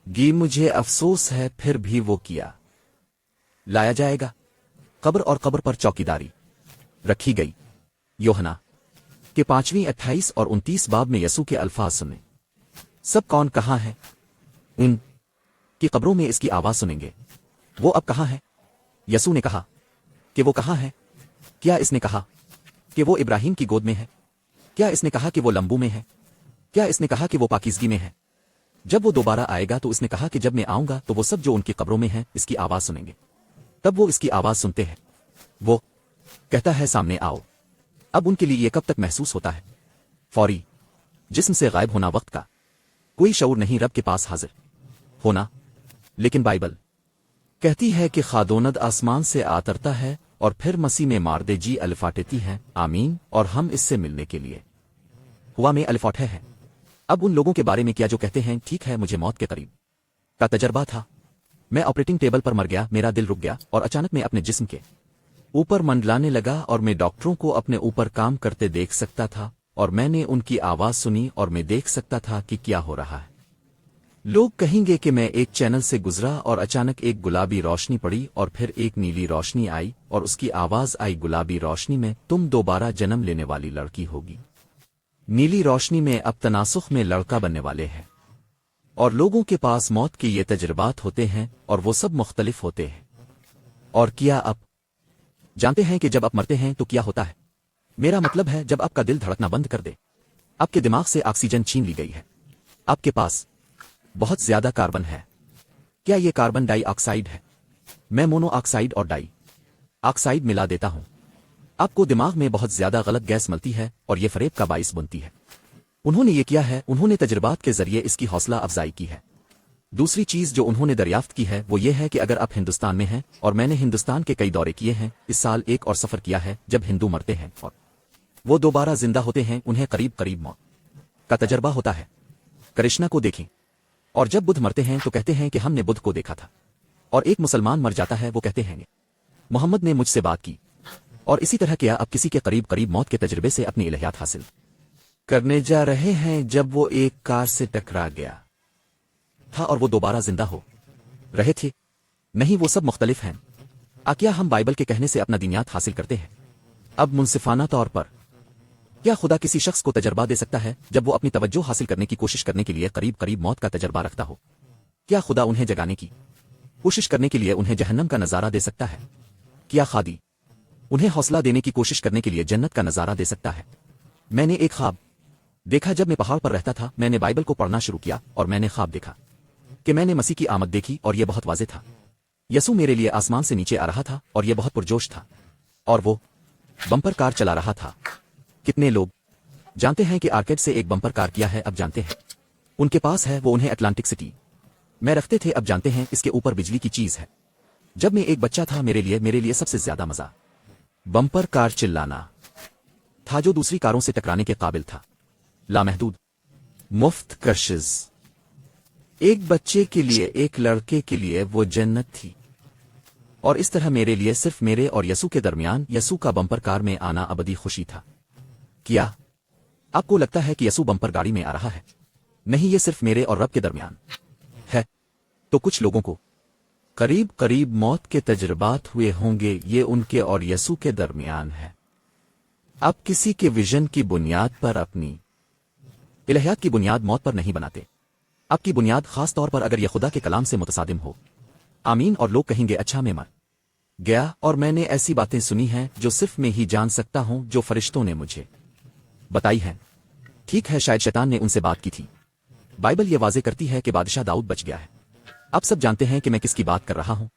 گی، مجھے افسوس ہے، پھر بھی وہ کیا لایا جائے گا؟ قبر، اور قبر پر چوکیداری رکھی گئی۔ یوحنا کے 5:28 اور 29 باب میں یسوع کے الفاظ سنیں۔ سب کون کہاں ہے؟ ان کی قبروں میں اس کی آواز سنیں گے۔ وہ اب کہاں ہے؟ یسوع نے کہا کہ وہ کہاں ہے؟ کیا اس نے کہا کہ وہ ابراہیم کی گود میں ہے؟ کیا اس نے کہا کہ وہ لمبو میں ہے؟ کیا اس نے کہا کہ وہ پاکیزگی میں ہے؟ جب وہ دوبارہ آئے گا تو اس نے کہا کہ جب میں آؤں گا تو وہ سب جو ان کی قبروں میں ہیں اس کی آواز سنیں گے۔ تب وہ اس کی آواز سنتے ہیں۔ وہ کہتا ہے سامنے آؤ۔ اب ان کے لیے یہ کب تک محسوس ہوتا ہے؟ فوری جسم سے غائب ہونا وقت کا कोई शऊर नहीं रब के पास हाजिर होना। लेकिन बाइबल कहती है कि खादोनद आसमान से आतरता है और फिर मसीह में मार दे जी अलिफाटेती हैं आमीन, और हम इससे मिलने के लिए हुआ में अलिफाट है। अब उन लोगों के बारे में क्या जो कहते हैं ठीक है मुझे मौत के करीब का तजर्बा था, मैं ऑपरेटिंग टेबल पर मर गया, मेरा दिल रुक गया और अचानक मैं अपने जिस्म के ऊपर मंडलाने लगा और मैं डॉक्टरों को अपने ऊपर काम करते देख सकता था और मैंने उनकी आवाज सुनी और मैं देख सकता था कि क्या हो रहा है। लोग कहेंगे कि मैं एक चैनल से गुजरा और अचानक एक गुलाबी रोशनी पड़ी और फिर एक नीली रोशनी आई और उसकी आवाज आई गुलाबी रोशनी में तुम दोबारा जन्म लेने वाली लड़की होगी, नीली रोशनी में अब तनासुख में लड़का बनने वाले हैं। और लोगों के पास मौत के ये तजर्बात होते हैं और वो सब मुख्तलिफ होते हैं। और क्या आप जानते हैं कि जब आप मरते हैं तो क्या होता है? मेरा मतलब है जब आपका दिल धड़कना बंद कर दे, आपके दिमाग से ऑक्सीजन छीन ली गई है, आपके पास बहुत ज्यादा कार्बन है। क्या ये कार्बन डाई ऑक्साइड है? मैं मोनो ऑक्साइड और डाई ऑक्साइड मिला देता हूं, आपको दिमाग में बहुत ज्यादा गलत गैस मिलती है और ये फरेब का बाइस बनती है। उन्होंने ये किया है, उन्होंने तजर्बात के जरिए इसकी हौसला अफजाई की है। दूसरी चीज जो उन्होंने दरियाफ्त की है वो ये है कि अगर आप हिंदुस्तान में हैं, और मैंने हिंदुस्तान के कई दौरे किए हैं, इस साल एक और सफर किया है, जब हिंदू मरते हैं और वो दोबारा जिंदा होते हैं, उन्हें करीब करीब मौत का तजर्बा होता है। कृष्णा को देखें, और जब बुद्ध मरते हैं तो कहते हैं कि हमने बुद्ध को देखा था। और एक मुसलमान मर जाता है, वो कहते हैं मोहम्मद ने मुझसे बात की। और इसी तरह क्या आप किसी के करीब करीब मौत के तजर्बे से अपनी इलाहियात हासिल करने जा रहे हैं जब वो एक कार से टकरा गया था और वो दोबारा जिंदा हो रहे थे? नहीं, वो सब मुख्तलिफ हैं। क्या हम बाइबल के कहने से अपना दीनियात हासिल करते हैं? अब मुनसिफाना तौर पर क्या खुदा किसी शख्स को तजर्बा दे सकता है जब वो अपनी तवज्जो हासिल करने की कोशिश करने के लिए करीब करीब मौत का तजर्बा रखता हो? क्या खुदा उन्हें जगाने की कोशिश करने के लिए उन्हें जहन्नम का नजारा दे सकता है? क्या खादी उन्हें हौसला देने की कोशिश करने के लिए जन्नत का नजारा दे सकता है? मैंने एक ख्वाब देखा जब मैं पहाड़ पर रहता था। मैंने बाइबल को पढ़ना शुरू किया और मैंने ख्वाब देखा कि मैंने मसीह की आमद देखी और यह बहुत वाज़ेह था। यसू मेरे लिए आसमान से नीचे आ रहा था और यह बहुत पुरजोश था और वो बम्पर कार चला रहा था। कितने लोग जानते हैं कि आर्केड से एक बम्पर कार किया है? अब जानते हैं उनके पास है, वो उन्हें अटलांटिक सिटी में रखते थे। अब जानते हैं इसके ऊपर बिजली की चीज है। जब मैं एक बच्चा था मेरे लिए सबसे ज्यादा मजा बम्पर कार चिल्लाना था जो दूसरी कारों से टकराने के काबिल था। लामहदूद मुफ्त कशिश एक बच्चे के लिए, एक लड़के के लिए वो जन्नत थी। और इस तरह मेरे लिए सिर्फ मेरे और यसू के दरमियान यसू का बम्पर कार में आना अबदी खुशी था। क्या आपको लगता है कि यसू बम्पर गाड़ी में आ रहा है? नहीं, ये सिर्फ मेरे और रब के दरमियान है। तो कुछ लोगों को करीब करीब मौत के तजर्बात हुए होंगे, ये उनके और यसू के दरमियान है। आप किसी के विजन की बुनियाद पर अपनी इलाहियात की बुनियाद मौत पर नहीं बनाते। आपकी बुनियाद खास तौर पर अगर यह खुदा के कलाम से मुतसादिम हो। आमीन। और लोग कहेंगे अच्छा मैं मर गया और मैंने ऐसी बातें सुनी हैं जो सिर्फ मैं ही जान सकता हूं, जो फरिश्तों ने मुझे बताई हैं। ठीक है, शायद शैतान ने उनसे बात की थी। बाइबल यह वाजे करती है कि बादशाह दाऊद बच गया है। आप सब जानते हैं कि मैं किसकी बात कर रहा हूं।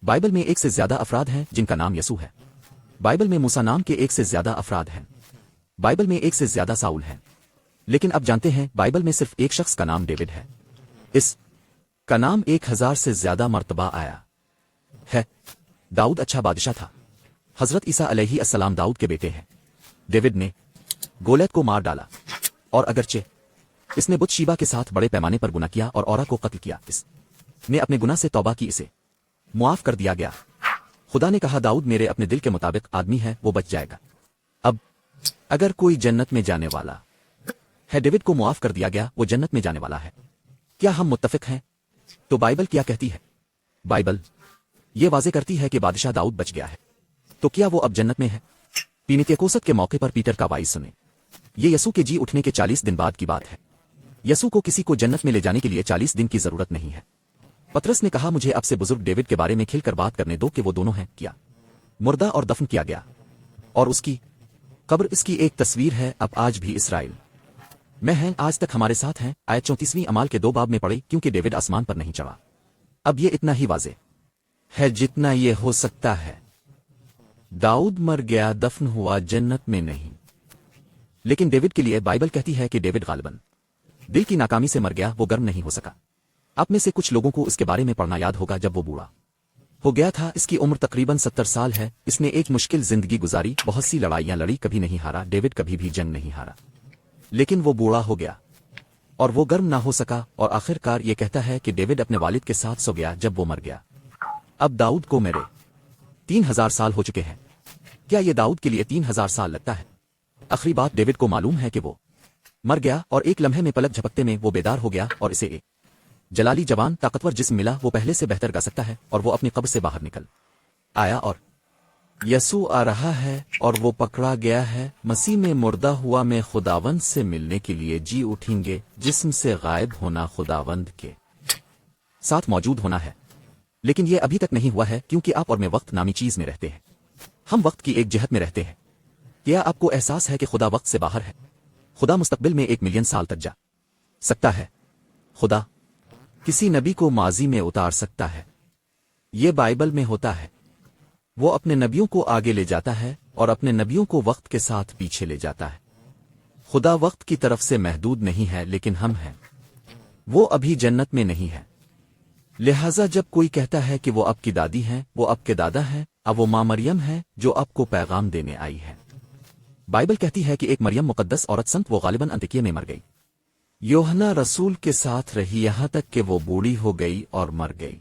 बाइबल में एक से ज्यादा अफराद हैं जिनका नाम यसू है। बाइबल में मूसा नाम के एक से ज्यादा अफराद हैं। बाइबल में एक से ज्यादा साउल हैं। लेकिन अब जानते हैं बाइबल में सिर्फ एक शख्स का नाम डेविड है। इस का नाम 1000 से ज्यादा मर्तबा आया है। दाऊद अच्छा बादशाह था। हजरत ईसा अलैहिस्सलाम दाऊद के बेटे हैं। डेविड ने गोलियत को मार डाला और अगरचे इसने बुत शीबा के साथ बड़े पैमाने पर गुनाह किया और औरा को कत्ल किया, इसने अपने गुनाह से तौबा की, इसे मुआफ कर दिया गया। खुदा ने कहा दाऊद मेरे अपने दिल के मुताबिक आदमी है, वो बच जाएगा। अब अगर कोई जन्नत में जाने वाला है, डेविड को मुआफ कर दिया गया, वो जन्नत में जाने वाला है। क्या हम मुत्तफिक हैं? तो बाइबल क्या कहती है? बाइबल ये वाजे करती है कि बादशाह दाऊद बच गया है। तो क्या वो अब जन्नत में है? पीनित्यकोसत के मौके पर पीटर का वाइस सुने। ये यसू के जी उठने के 40 दिन बाद की बात है। यसू को किसी को जन्नत में ले जाने के लिए 40 दिन की जरूरत नहीं है। पतरस ने कहा मुझे आपसे बुजुर्ग डेविड के बारे में खिलकर बात करने दो कि वो दोनों हैं क्या मुर्दा और दफन किया गया और उसकी कब्र, इसकी एक तस्वीर है। अब आज भी इसराइल में हैं, आज तक हमारे साथ हैं। आयत 34वीं अमाल के 2 बाब में पढ़े, क्योंकि डेविड आसमान पर नहीं चढ़ा। अब ये इतना ही वाजे है जितना ये हो सकता है। दाऊद मर गया, दफन हुआ, जन्नत में नहीं। लेकिन डेविड के लिए बाइबल कहती है कि डेविड गालिबन दिल की नाकामी से मर गया, वो गर्म नहीं हो सका। आप में से कुछ लोगों को इसके बारे में पढ़ना याद होगा। जब वो बूढ़ा हो गया था, इसकी उम्र तकरीबन 70 साल है। इसने एक मुश्किल जिंदगी गुजारी, बहुत सी लड़ाइयां लड़ी, कभी नहीं हारा। डेविड कभी भी जंग नहीं हारा, लेकिन वो बूढ़ा हो गया और वो गर्म ना हो सका। और आखिरकार ये कहता है कि डेविड अपने वालिद के साथ सो गया जब वो मर गया। अब दाऊद को मेरे 3000 साल हो चुके हैं। क्या ये दाऊद के लिए 3000 साल लगता है? आखिरी बात, डेविड को मालूम है कि वो मर गया और एक लम्हे में पलक झपकते में वो बेदार हो गया और इसे एक जलाली जवान ताकतवर जिस्म मिला। वो पहले से बेहतर गा सकता है और वो अपनी कब्र से बाहर निकल आया और यसू आ रहा है और वो पकड़ा गया है। मसीह में मुर्दा हुआ में खुदावंद से मिलने के लिए जी उठेंगे। जिस्म से गायब होना खुदावंद के साथ मौजूद होना है, लेकिन ये अभी तक नहीं हुआ है क्योंकि आप और मैं वक्त नामी चीज में रहते हैं। हम वक्त की एक जहत में रहते हैं। क्या आपको एहसास है कि खुदा वक्त से बाहर है? खुदा मुस्तकबिल में 1 मिलियन साल तक जा सकता है। खुदा किसी नबी को माजी में उतार सकता है। ये बाइबल में होता है। वो अपने नबियों को आगे ले जाता है और अपने नबियों को वक्त के साथ पीछे ले जाता है। खुदा वक्त की तरफ से महदूद नहीं है, लेकिन हम हैं। वो अभी जन्नत में नहीं है। लिहाजा जब कोई कहता है कि वो आपकी दादी हैं, वो आपके दादा हैं, अब वो माँ मरियम है जो आपको पैगाम देने आई है। बाइबल कहती है कि एक मरियम मुकद्दस औरत संत, वो गालिबन अंतिकिया में मर गई। योहना रसूल के साथ रही यहां तक कि वो बूढ़ी हो गई और मर गई।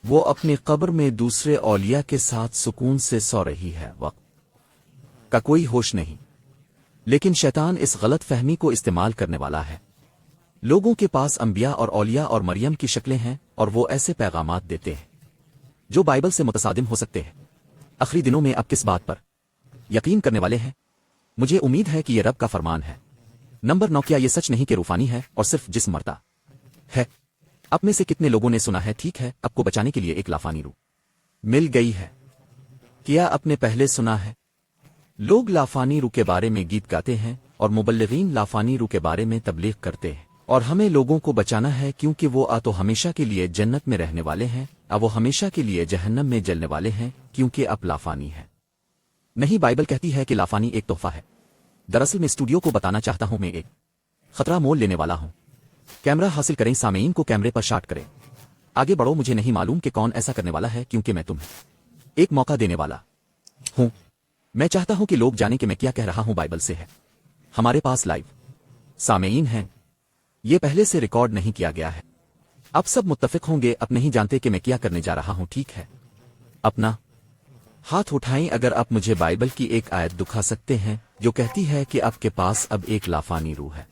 वो अपनी कब्र में दूसरे औलिया के साथ सुकून से सो रही है। वक्त का कोई होश नहीं, लेकिन शैतान इस गलत फहमी को इस्तेमाल करने वाला है। लोगों के पास अंबिया और औलिया और मरियम की शक्लें हैं और वो ऐसे पैगामात देते हैं जो बाइबल से मुतसादिम हो सकते हैं। आखिरी दिनों में आप किस बात पर यकीन करने वाले हैं? मुझे उम्मीद है कि यह रब का फरमान है। नंबर 9, क्या यह सच नहीं कि रूफानी है और सिर्फ जिस्म मरता है? आप में से कितने लोगों ने सुना है, ठीक है, आपको बचाने के लिए एक लाफानी रूह मिल गई है? क्या आपने पहले सुना है? लोग लाफानी रूह के बारे में गीत गाते हैं और मुबल्लिगीन लाफानी रूह के बारे में तबलीग करते हैं। और हमें लोगों को बचाना है क्योंकि वो आ तो हमेशा के लिए जन्नत में रहने वाले हैं, अब वो हमेशा के लिए जहन्नम में जलने वाले हैं क्योंकि अब लाफानी है। नहीं, बाइबल कहती है कि लाफानी एक तोहफा है। दरअसल मैं स्टूडियो को बताना चाहता हूं, मैं एक खतरा मोल लेने वाला हूं। कैमरा हासिल करें, सामेईन को कैमरे पर शॉट करें। आगे बढ़ो। मुझे नहीं मालूम कि कौन ऐसा करने वाला है क्योंकि मैं तुम्हें एक मौका देने वाला हूं। मैं चाहता हूं कि लोग जाने कि मैं क्या कह रहा हूं बाइबल से है। हमारे पास लाइव सामेईन हैं। ये पहले से रिकॉर्ड नहीं किया गया है। आप सब मुत्तफिक होंगे, अब नहीं जानते कि मैं क्या करने जा रहा हूं, ठीक है? अपना हाथ उठाएं अगर आप मुझे बाइबल की एक आयत दिखा सकते हैं जो कहती है कि आपके पास अब एक लाफानी रूह है।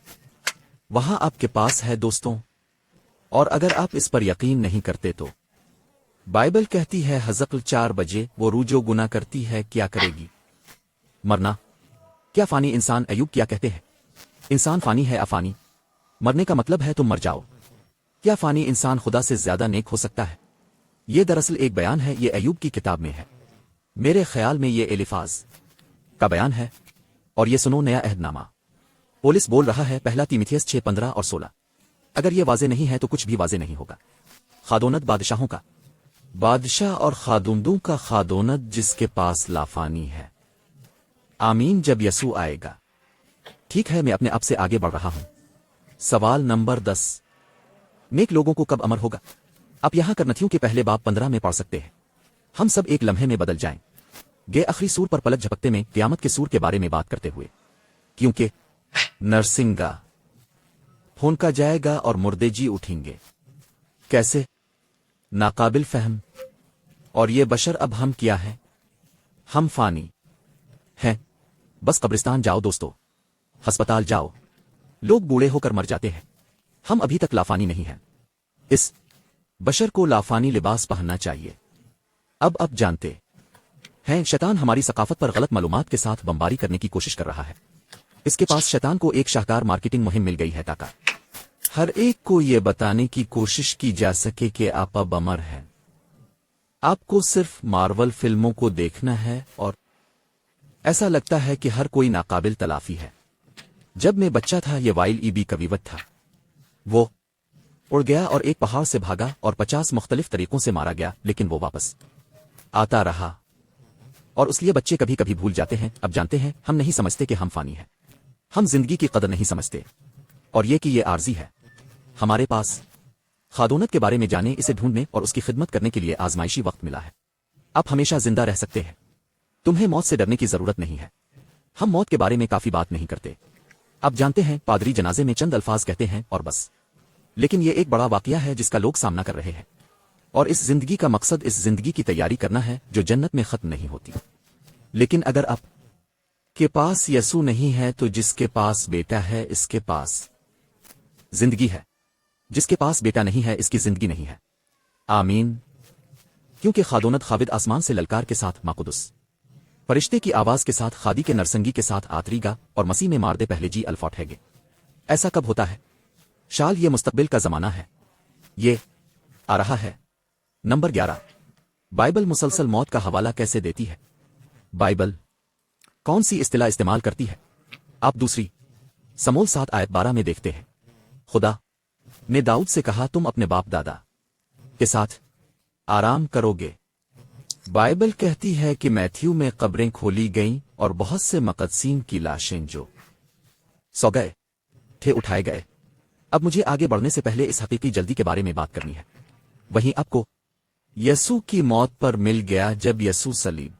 वहां आपके पास है दोस्तों। और अगर आप इस पर यकीन नहीं करते तो बाइबल कहती है हज़क़ल 4 बजे वो रूह जो गुनाह करती है क्या करेगी? मरना। क्या फानी इंसान? अय्यूब क्या कहते हैं? इंसान फानी है, अफानी। मरने का मतलब है तुम मर जाओ। क्या फानी इंसान खुदा से ज्यादा नेक हो सकता है? ये दरअसल एक बयान है, ये अय्यूब की किताब में है। मेरे ख्याल में ये एलिफाज का बयान है। और ये सुनो, नया अहदनामा पोलिस बोल रहा है, पहला तीमुथियुस 6, 15 और 16। अगर ये वाजे नहीं है तो कुछ भी वाजे नहीं होगा। खादोनत बादशाहों का बादशाह और खादुंदों का खादोनत जिसके पास लाफानी है। आमीन। जब यसू आएगा। ठीक है, मैं अपने आप से आगे बढ़ रहा हूं। सवाल नंबर 10, नेक लोगों को कब अमर होगा? आप यहां करनथियों के पहले बाब 15 में पढ़ सकते हैं। हम सब एक लम्हे में बदल जाएंगे। आखिरी सूर पर पलक झपकते में क़यामत के सूर के बारे में बात करते हुए, क्योंकि नरसिंगा फूंका जाएगा और मुर्दे जी उठेंगे। कैसे? नाकाबिल फहम। और ये बशर अब हम क्या है? हम फानी हैं। बस कब्रिस्तान जाओ दोस्तों, अस्पताल जाओ। लोग बूढ़े होकर मर जाते हैं। हम अभी तक लाफानी नहीं हैं। इस बशर को लाफानी लिबास पहनना चाहिए। अब जानते हैं शैतान हमारी सकाफत पर गलत मालूमात के साथ बमबारी करने की कोशिश कर रहा है। इसके पास शैतान को एक शाहकार मार्केटिंग मुहिम मिल गई है ताकि हर एक को यह बताने की कोशिश की जा सके कि आप अब अमर हैं। आपको सिर्फ मार्वल फिल्मों को देखना है और ऐसा लगता है कि हर कोई नाकाबिल तलाफी है। जब मैं बच्चा था, ये वाइल ईबी कविवत था। वो उड़ गया और एक पहाड़ से भागा और 50 मुख्तलिफ तरीकों से मारा गया, लेकिन वो वापस आता रहा। और इसलिए बच्चे कभी कभी भूल जाते हैं। अब जानते हैं, हम नहीं समझते कि हम फानी हैं। हम जिंदगी की कदर नहीं समझते। اور یہ کہ یہ عارضی ہے ہمارے پاس خادونت کے بارے میں جانے اسے ڈھونڈنے اور اس کی خدمت کرنے کے لیے آزمائشی وقت ملا ہے اب ہمیشہ زندہ رہ سکتے ہیں تمہیں موت سے ڈرنے کی ضرورت نہیں ہے ہم موت کے بارے میں کافی بات نہیں کرتے اب جانتے ہیں پادری جنازے میں چند الفاظ کہتے ہیں اور بس لیکن یہ ایک بڑا واقعہ ہے جس کا لوگ سامنا کر رہے ہیں اور اس زندگی کا مقصد اس زندگی کی تیاری کرنا ہے جو جنت میں ختم نہیں ہوتی لیکن اگر آپ کے پاس یسوع نہیں ہے تو جس کے پاس بیٹا ہے اس کے پاس زندگی ہے جس کے پاس بیٹا نہیں ہے اس کی زندگی نہیں ہے آمین کیونکہ خادونت خاود آسمان سے للکار کے ساتھ ماقدس فرشتے کی آواز کے ساتھ خادی کے نرسنگی کے ساتھ آتری گا اور مسیح میں مار دے پہلے جی الفاٹ ہے گے ایسا کب ہوتا ہے شال یہ مستقبل کا زمانہ ہے یہ آ رہا ہے نمبر 11 بائبل مسلسل موت کا حوالہ کیسے دیتی ہے بائبل کون سی اصطلاح استعمال کرتی ہے آپ دوسری سمول 7 آیت 12 میں دیکھتے ہیں خدا نے داؤد سے کہا تم اپنے باپ دادا کے ساتھ آرام کرو گے بائبل کہتی ہے کہ میتھیو میں قبریں کھولی گئیں اور بہت سے مقدسین کی لاشیں جو سو گئے تھے اٹھائے گئے اب مجھے آگے بڑھنے سے پہلے اس حقیقی جلدی کے بارے میں بات کرنی ہے وہیں آپ کو یسوع کی موت پر مل گیا جب یسوع صلیب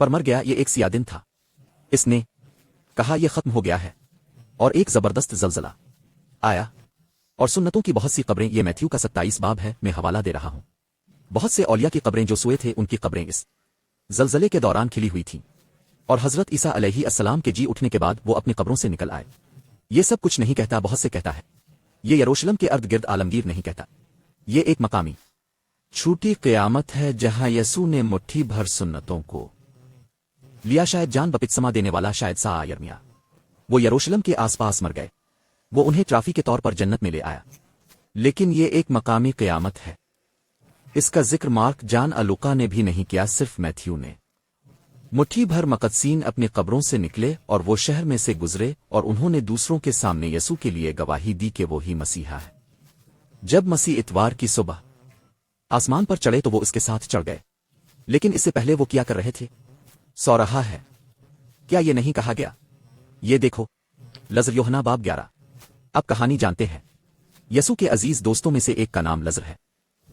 پر مر گیا یہ ایک سیاہ دن تھا اس نے کہا یہ ختم ہو گیا ہے اور ایک زبردست زلزلہ آیا اور سنتوں کی بہت سی قبریں یہ میتھیو کا 27 باب ہے میں حوالہ دے رہا ہوں بہت سے اولیاء کی قبریں جو سوئے تھے ان کی قبریں اس زلزلے کے دوران کھلی ہوئی تھیں اور حضرت عیسیٰ علیہ السلام کے جی اٹھنے کے بعد وہ اپنی قبروں سے نکل آئے یہ سب کچھ نہیں کہتا بہت سے کہتا ہے یہ یروشلم کے ارد گرد عالمگیر نہیں کہتا یہ ایک مقامی چھوٹی قیامت ہے جہاں یسوع نے مٹھی بھر سنتوں کو لیا شاید جان بپتسما دینے والا شاید سا یرمیا وہ یروشلم کے آس پاس مر گئے وہ انہیں ٹرافی کے طور پر جنت میں لے آیا لیکن یہ ایک مقامی قیامت ہے اس کا ذکر مارک جان الوقا نے بھی نہیں کیا صرف میتھیو نے مٹھی بھر مقدسین اپنی قبروں سے نکلے اور وہ شہر میں سے گزرے اور انہوں نے دوسروں کے سامنے یسوع کے لیے گواہی دی کہ وہی مسیحا ہے جب مسیح اتوار کی صبح آسمان پر چڑھے تو وہ اس کے ساتھ چڑھ گئے لیکن اس سے پہلے وہ کیا کر رہے تھے سو رہا ہے کیا یہ نہیں کہا گیا یہ دیکھو لزر یوحنا باب 11 اب کہانی جانتے ہیں یسوع کے عزیز دوستوں میں سے ایک کا نام لزر ہے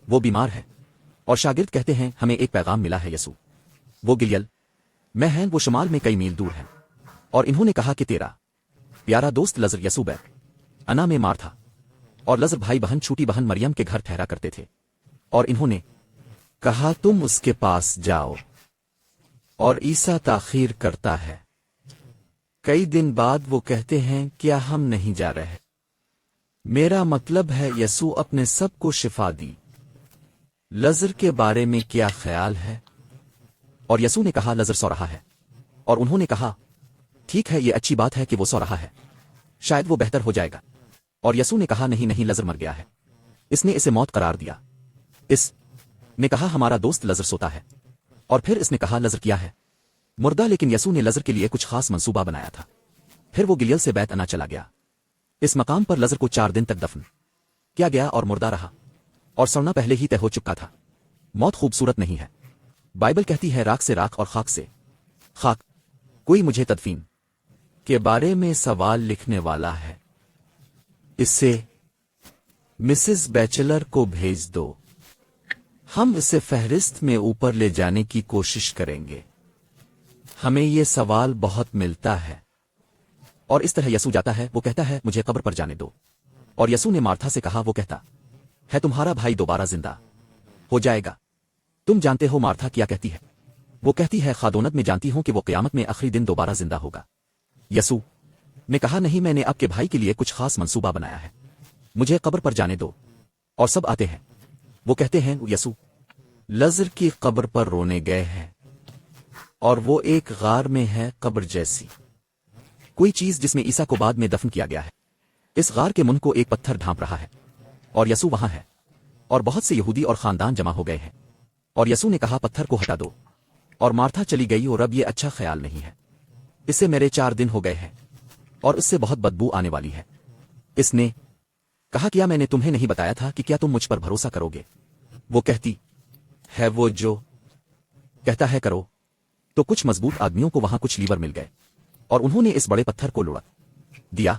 وہ بیمار ہے اور شاگرد کہتے ہیں ہمیں ایک پیغام ملا ہے یسوع وہ گلیل میں ہیں وہ شمال میں کئی میل دور ہیں اور انہوں نے کہا کہ تیرا پیارا دوست لزر یسوع بیت انا میں مار تھا اور لزر بھائی بہن چھوٹی بہن مریم کے گھر ٹھہرا کرتے تھے اور انہوں نے کہا تم اس کے پاس جاؤ اور عیسیٰ تاخیر کرتا ہے کئی دن بعد وہ کہتے ہیں کیا ہم نہیں جا رہے میرا مطلب ہے یسوع اپنے سب کو شفا دی لزر کے بارے میں کیا خیال ہے اور یسوع نے کہا لزر سو رہا ہے اور انہوں نے کہا ٹھیک ہے یہ اچھی بات ہے کہ وہ سو رہا ہے شاید وہ بہتر ہو جائے گا اور یسوع نے کہا نہیں نہیں لزر مر گیا ہے اس نے اسے موت قرار دیا اس نے کہا ہمارا دوست لزر سوتا ہے اور پھر اس نے کہا لزر کیا ہے مردہ لیکن یسوع نے لزر کے لیے کچھ خاص منصوبہ بنایا تھا پھر وہ گلیل سے بیت انا چلا گیا اس مقام پر لزر کو 4 دن تک دفن کیا گیا اور مردہ رہا اور سڑنا پہلے ہی طے ہو چکا تھا موت خوبصورت نہیں ہے بائبل کہتی ہے راکھ سے راکھ اور خاک سے خاک کوئی مجھے تدفین کے بارے میں سوال لکھنے والا ہے اسے مسز بیچلر کو بھیج دو ہم اسے فہرست میں اوپر لے جانے کی کوشش کریں گے ہمیں یہ سوال بہت ملتا ہے اور اس طرح یسوع جاتا ہے وہ کہتا ہے مجھے قبر پر جانے دو اور یسوع نے مارتھا سے کہا وہ کہتا ہے تمہارا بھائی دوبارہ زندہ ہو جائے گا تم جانتے ہو مارتھا کیا کہتی ہے وہ کہتی ہے خادونت میں جانتی ہوں کہ وہ قیامت میں آخری دن دوبارہ زندہ ہوگا یسوع نے کہا نہیں میں نے آپ کے بھائی کے لیے کچھ خاص منصوبہ بنایا ہے مجھے قبر پر جانے دو اور سب آتے ہیں وہ کہتے ہیں یسوع لزر کی قبر پر رونے گئے ہیں اور وہ ایک غار میں ہے قبر جیسی کوئی چیز جس میں عیسیٰ کو بعد میں دفن کیا گیا ہے اس غار کے منہ کو ایک پتھر ڈھانپ رہا ہے اور یسوع وہاں ہے اور بہت سے یہودی اور خاندان جمع ہو گئے ہیں اور یسوع نے کہا پتھر کو ہٹا دو اور مارتھا چلی گئی اور اب یہ اچھا خیال نہیں ہے اس سے میرے 4 دن ہو گئے ہیں اور اس سے بہت بدبو آنے والی ہے اس نے کہا کیا میں نے تمہیں نہیں بتایا تھا کہ کیا تم مجھ پر بھروسہ کرو گے وہ کہتی ہے وہ جو کہتا ہے کرو تو کچھ مضبوط آدمیوں کو وہاں کچھ لیور مل گئے اور انہوں نے اس بڑے پتھر کو لڑا دیا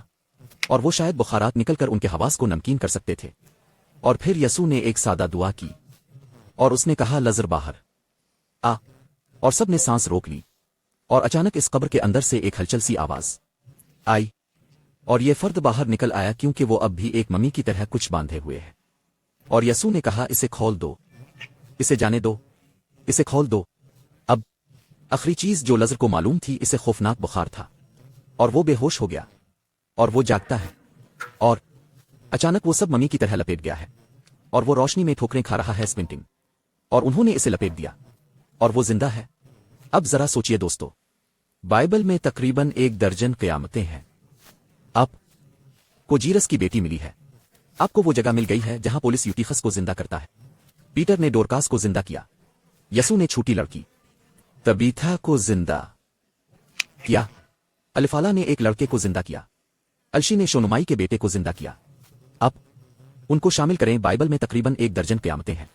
और वो शायद बुखारात निकलकर उनके हवास को नमकीन कर सकते थे। और फिर यसू ने एक सादा दुआ की और उसने कहा, लजर बाहर आ। और सब ने सांस रोक ली और अचानक इस कब्र के अंदर से एक हलचल सी आवाज आई और ये फर्द बाहर निकल आया, क्योंकि वो अब भी एक मम्मी की तरह कुछ बांधे हुए है। और यसू ने कहा, इसे खोल दो, इसे जाने दो, इसे खोल दो। अब आखिरी चीज जो लजर को मालूम थी, इसे खौफनाक बुखार था और वो बेहोश हो गया और वो जागता है और अचानक वो सब मम्मी की तरह लपेट गया है और वो रोशनी में ठोकरें खा रहा है, स्पिंटिंग, और उन्होंने इसे लपेट दिया और वो जिंदा है। अब जरा सोचिए दोस्तों, बाइबल में तकरीबन 1 दर्जन क़यामतें हैं। आप को जीरस की बेटी मिली है, आपको वो जगह मिल गई है जहां पुलिस यूतिखस को जिंदा करता है। पीटर ने डोरकास को जिंदा किया, यसू ने छोटी लड़की तबीथा को जिंदा किया, अलिफाला ने एक लड़के को जिंदा किया, अलशी ने शोनुमाई के बेटे को जिंदा किया। अब उनको शामिल करें, बाइबल में तकरीबन 1 दर्जन क़यामतें हैं।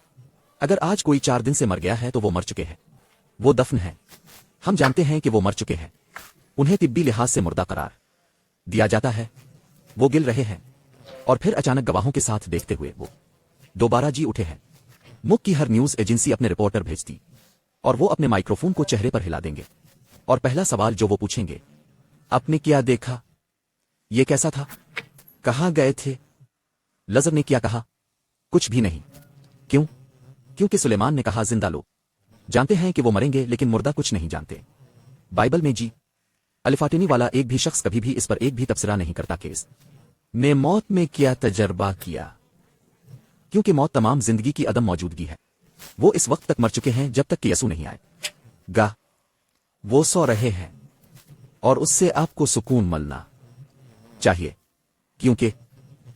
अगर आज कोई 4 दिन से मर गया है तो वो मर चुके हैं, वो दफन है। हम जानते हैं कि वो मर चुके हैं, उन्हें तिब्बी लिहाज से मुर्दा करार दिया जाता है। वो गिल रहे हैं और फिर अचानक गवाहों के साथ देखते हुए वो दोबारा जी उठे हैं। मुल्क की हर न्यूज एजेंसी अपने रिपोर्टर भेजती और वो अपने माइक्रोफोन को चेहरे पर हिला देंगे और पहला सवाल जो वो पूछेंगे, आपने क्या देखा, ये कैसा था, कहां गए थे? लजर ने क्या कहा? कुछ भी नहीं। क्यों? क्योंकि सुलेमान ने कहा, जिंदा लोग जानते हैं कि वो मरेंगे, लेकिन मुर्दा कुछ नहीं जानते। बाइबल में जी अलिफाटिनी वाला एक भी शख्स कभी भी इस पर एक भी तबसरा नहीं करता कि इसने मौत में क्या तजर्बा किया, क्योंकि मौत तमाम जिंदगी की अदम मौजूदगी है। वो इस वक्त तक मर चुके हैं जब तक कि यसू नहीं आए गा। वो सो रहे हैं और उससे आपको सुकून मिलना चाहिए, क्योंकि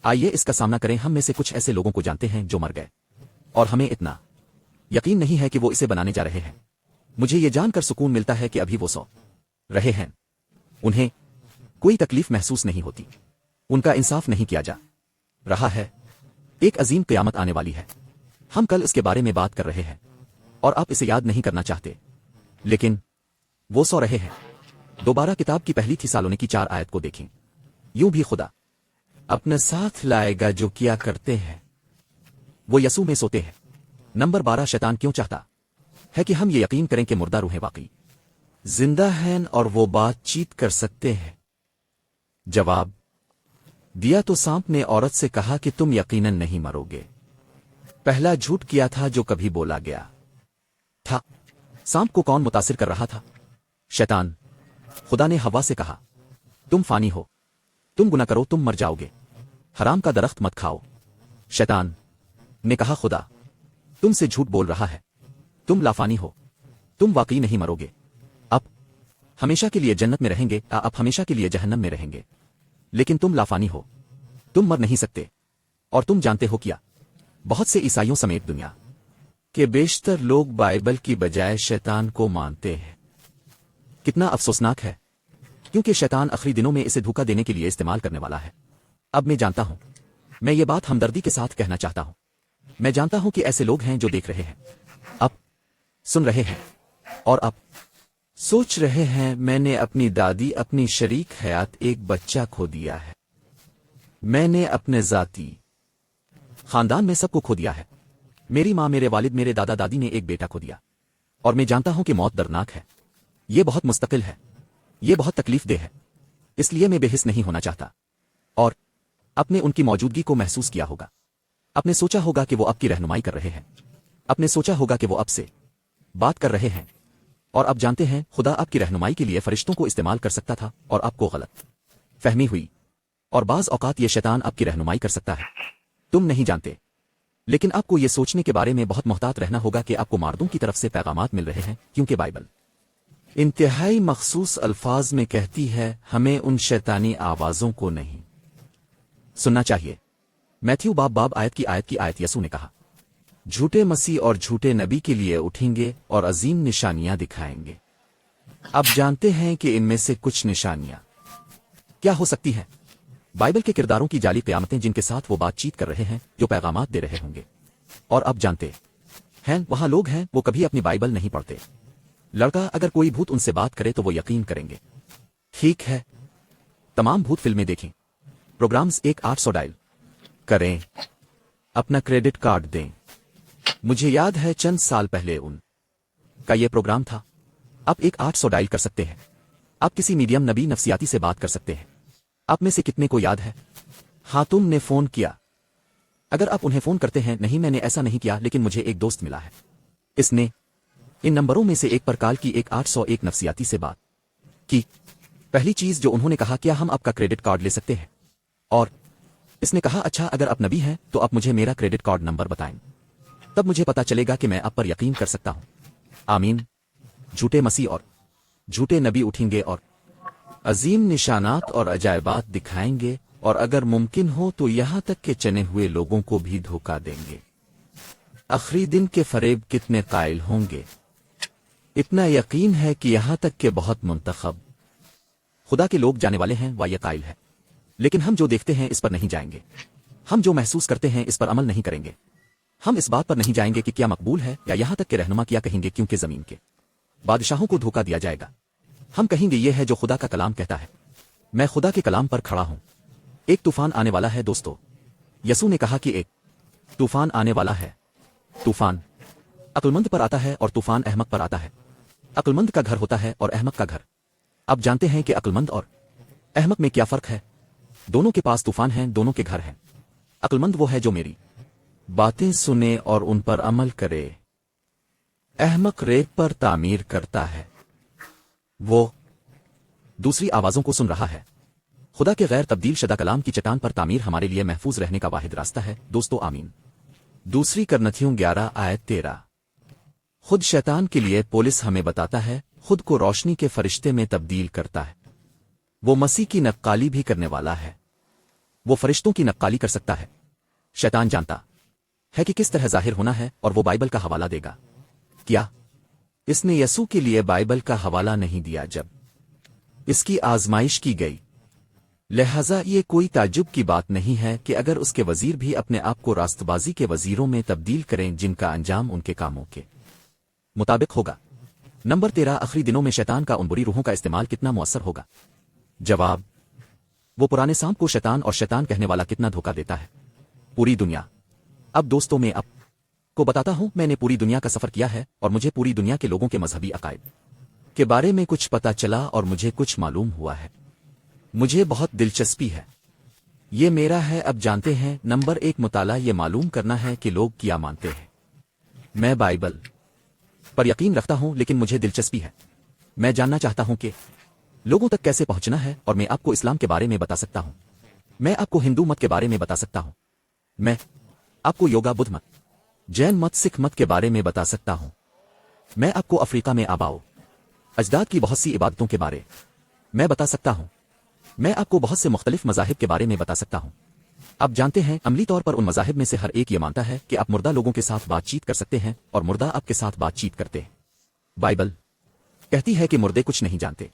आइए इसका सामना करें, हम में से कुछ ऐसे लोगों को जानते हैं जो मर गए और हमें इतना यकीन नहीं है कि वो इसे बनाने जा रहे हैं। मुझे ये जानकर सुकून मिलता है कि अभी वो सो रहे हैं, उन्हें कोई तकलीफ महसूस नहीं होती, उनका इंसाफ नहीं किया जा रहा है। एक अजीम क़यामत आने वाली है, हम कल इसके बारे में बात कर रहे हैं और आप इसे याद नहीं करना चाहते, लेकिन वो सो रहे हैं। दोबारा किताब की पहली थिसालोनिकी की 4 आयत को देखें। यूं भी खुदा अपने साथ लाएगा जो किया करते हैं, वो यसू में सोते हैं। नंबर 12, शैतान क्यों चाहता है कि हम ये यकीन करें कि मुर्दा रूहें वाकई जिंदा हैं और वो बातचीत कर सकते हैं? जवाब दिया तो सांप ने औरत से कहा कि तुम यकीनन नहीं मरोगे। पहला झूठ किया था जो कभी बोला गया था। सांप को कौन मुतासिर कर रहा था? शैतान। खुदा ने हवा से कहा, तुम फानी हो, तुम गुनाह करो, तुम मर जाओगे, हराम का दरख्त मत खाओ। शैतान ने कहा, खुदा तुमसे झूठ बोल रहा है, तुम लाफानी हो, तुम वाकई नहीं मरोगे, आप हमेशा के लिए जन्नत में रहेंगे, आप हमेशा के लिए जहन्नम में रहेंगे। लेकिन तुम लाफानी हो, तुम मर नहीं सकते। और तुम जानते हो क्या, बहुत से ईसाइयों समेत दुनिया के बेशतर लोग बाइबल की बजाय शैतान को मानते हैं। कितना अफसोसनाक है, क्योंकि शैतान आखिरी दिनों में इसे धोखा देने के लिए इस्तेमाल करने वाला है। अब मैं जानता हूं, मैं ये बात हमदर्दी के साथ कहना चाहता हूं, मैं जानता हूं कि ऐसे लोग हैं जो देख रहे हैं, अब सुन रहे हैं और अब सोच रहे हैं, मैंने अपनी दादी, अपनी शरीक हयात, एक बच्चा खो दिया है, मैंने अपने जाती खानदान में सबको खो दिया है, मेरी माँ, मेरे वालिद, मेरे दादा दादी ने एक बेटा खो दिया। और मैं जानता हूं कि मौत दर्दनाक है, ये बहुत मुस्तकिल है, ये बहुत तकलीफ दे है, इसलिए मैं बेहिस नहीं होना चाहता। और अपने उनकी मौजूदगी को महसूस किया होगा, अपने सोचा होगा कि वो आपकी रहनुमाई कर रहे हैं, अपने सोचा होगा कि वो आपसे बात कर रहे हैं। और अब जानते हैं, खुदा आपकी रहनुमाई के लिए फरिश्तों को इस्तेमाल कर सकता था और आपको गलत फहमी हुई, और बाज औकात ये शैतान आपकी रहनुमाई कर सकता है, तुम नहीं जानते। लेकिन आपको ये सोचने के बारे में बहुत मोहतात रहना होगा कि आपको मार्दों की तरफ से पैगामात मिल रहे हैं, क्योंकि बाइबल इंतहाई मखसूस अल्फाज में कहती है, हमें उन शैतानी आवाजों को नहीं सुनना चाहिए। मैथ्यू बाब आयत की आयत यसू ने कहा, झूठे मसीह और झूठे नबी के लिए उठेंगे और अजीम निशानियां दिखाएंगे। अब जानते हैं कि इनमें से कुछ निशानियां क्या हो सकती हैं? बाइबल के किरदारों की जाली क़यामतें जिनके साथ वो बातचीत कर रहे हैं, जो पैगामात दे रहे होंगे। और अब जानते हैं, वहां लोग हैं, वो कभी अपनी बाइबल नहीं पढ़ते। लड़का, अगर कोई भूत उनसे बात करे तो वो यकीन करेंगे। ठीक है, तमाम भूत फिल्में देखें, प्रोग्राम्स 1-800 डायल करें, अपना क्रेडिट कार्ड दें। मुझे याद है चंद साल पहले उन का ये प्रोग्राम था। आप 1-800 डायल कर सकते हैं। आप किसी मीडियम नबी नफसियाती से बात कर सकते हैं। आप में से कितने को याद है? हाँ, तुमने फोन किया। अगर आप उन्हें फोन करते हैं, नहीं मैंने ऐसा नहीं किया, लेकिन मुझे एक दोस्त मिला है, इसने इन नंबरों में से एक पर कॉल की 1-801 नफसियाती से बात की। पहली चीज जो उन्होंने कहा, क्या हम आपका क्रेडिट कार्ड ले सकते हैं? और इसने कहा, अच्छा अगर आप नबी हैं तो आप मुझे मेरा क्रेडिट कार्ड नंबर बताएं, तब मुझे पता चलेगा कि मैं आप पर यकीन कर सकता हूं। आमीन। झूठे मसीह और झूठे नबी उठेंगे और अजीम निशानात और अजायबात दिखाएंगे, और अगर मुमकिन हो तो यहां तक के चने हुए लोगों को भी धोखा देंगे। आखिरी दिन के फरेब कितने कायल होंगे। इतना यकीन है कि यहां तक के बहुत मुंतखब खुदा के लोग जाने वाले हैं, वा ये कायल है। लेकिन हम जो देखते हैं इस पर नहीं जाएंगे। हम जो महसूस करते हैं इस पर अमल नहीं करेंगे। हम इस बात पर नहीं जाएंगे कि क्या मकबूल है, या यहां तक के रहनुमा क्या कहेंगे, क्योंकि जमीन के बादशाहों को धोखा दिया जाएगा। हम कहेंगे ये है जो खुदा का कलाम कहता है। मैं खुदा के कलाम पर खड़ा हूं। एक तूफान आने वाला है दोस्तों। यसू ने कहा कि एक तूफान आने वाला है। तूफान अक्लमंद पर आता है और तूफान अहमक पर आता है। अक्लमंद का घर होता है और अहमक का घर। अब जानते हैं कि अक्लमंद और अहमक में क्या फर्क है। दोनों के पास तूफान है, दोनों के घर हैं। अक्लमंद वो है जो मेरी बातें सुने और उन पर अमल करे। अहमक रेत पर तामीर करता है। वो दूसरी आवाजों को सुन रहा है। खुदा के गैर तब्दील शदा कलाम की चट्टान पर तामीर हमारे लिए महफूज रहने का वाहिद रास्ता है दोस्तों। आमीन। दूसरी करनथियों 11 आयत 13। खुद शैतान के लिए पुलिस हमें बताता है, खुद को रोशनी के फरिश्ते में तब्दील करता है। वो मसीह की नक्काली भी करने वाला है। वो फरिश्तों की नक्काली कर सकता है। शैतान जानता है कि किस तरह जाहिर होना है, और वो बाइबल का हवाला देगा। क्या इसने यसू के लिए बाइबल का हवाला नहीं दिया जब इसकी आजमाइश की गई? लिहाजा ये कोई ताज्जुब की बात नहीं है कि अगर उसके वजीर भी अपने आप को रास्तबाजी के वजीरों में तब्दील करें जिनका अंजाम उनके कामों के मुताबिक होगा। नंबर 13, आखिरी दिनों में शैतान का उन बुरी रूहों का इस्तेमाल कितना मुअस्सर होगा? जवाब, वो पुराने सांप को शैतान और शैतान कहने वाला कितना धोखा देता है। पूरी दुनिया। अब दोस्तों मैं को बताता हूं, मैंने पूरी दुनिया का सफर किया है और मुझे पूरी दुनिया के लोगों के मजहबी अकायद के बारे में कुछ पता चला और मुझे कुछ मालूम हुआ है। मुझे बहुत दिलचस्पी है। ये मेरा है। अब जानते हैं, नंबर 1 मुताला ये मालूम करना है कि लोग क्या मानते हैं। मैं बाइबल पर यकीन रखता हूं, लेकिन मुझे दिलचस्पी है। मैं जानना चाहता हूं कि लोगों तक कैसे पहुंचना है, और मैं आपको इस्लाम के बारे में बता सकता हूं। मैं आपको हिंदू मत के बारे में बता सकता हूं। मैं आपको योगा, बुद्ध मत, जैन मत, सिख मत के बारे में बता सकता हूं। मैं आपको अफ्रीका में आबाओ अजदाद की बहुत सी इबादतों के बारे में बता सकता हूं। मैं आपको बहुत से मुख्तलिफ मज़ाहिब के बारे में बता सकता हूं। आप जानते हैं, अमली तौर पर उन मज़ाहिब में से हर एक ये मानता है कि आप मुर्दा लोगों के साथ बातचीत कर सकते हैं और मुर्दा आपके साथ बातचीत करते हैं। बाइबल कहती है कि मुर्दे कुछ नहीं जानते,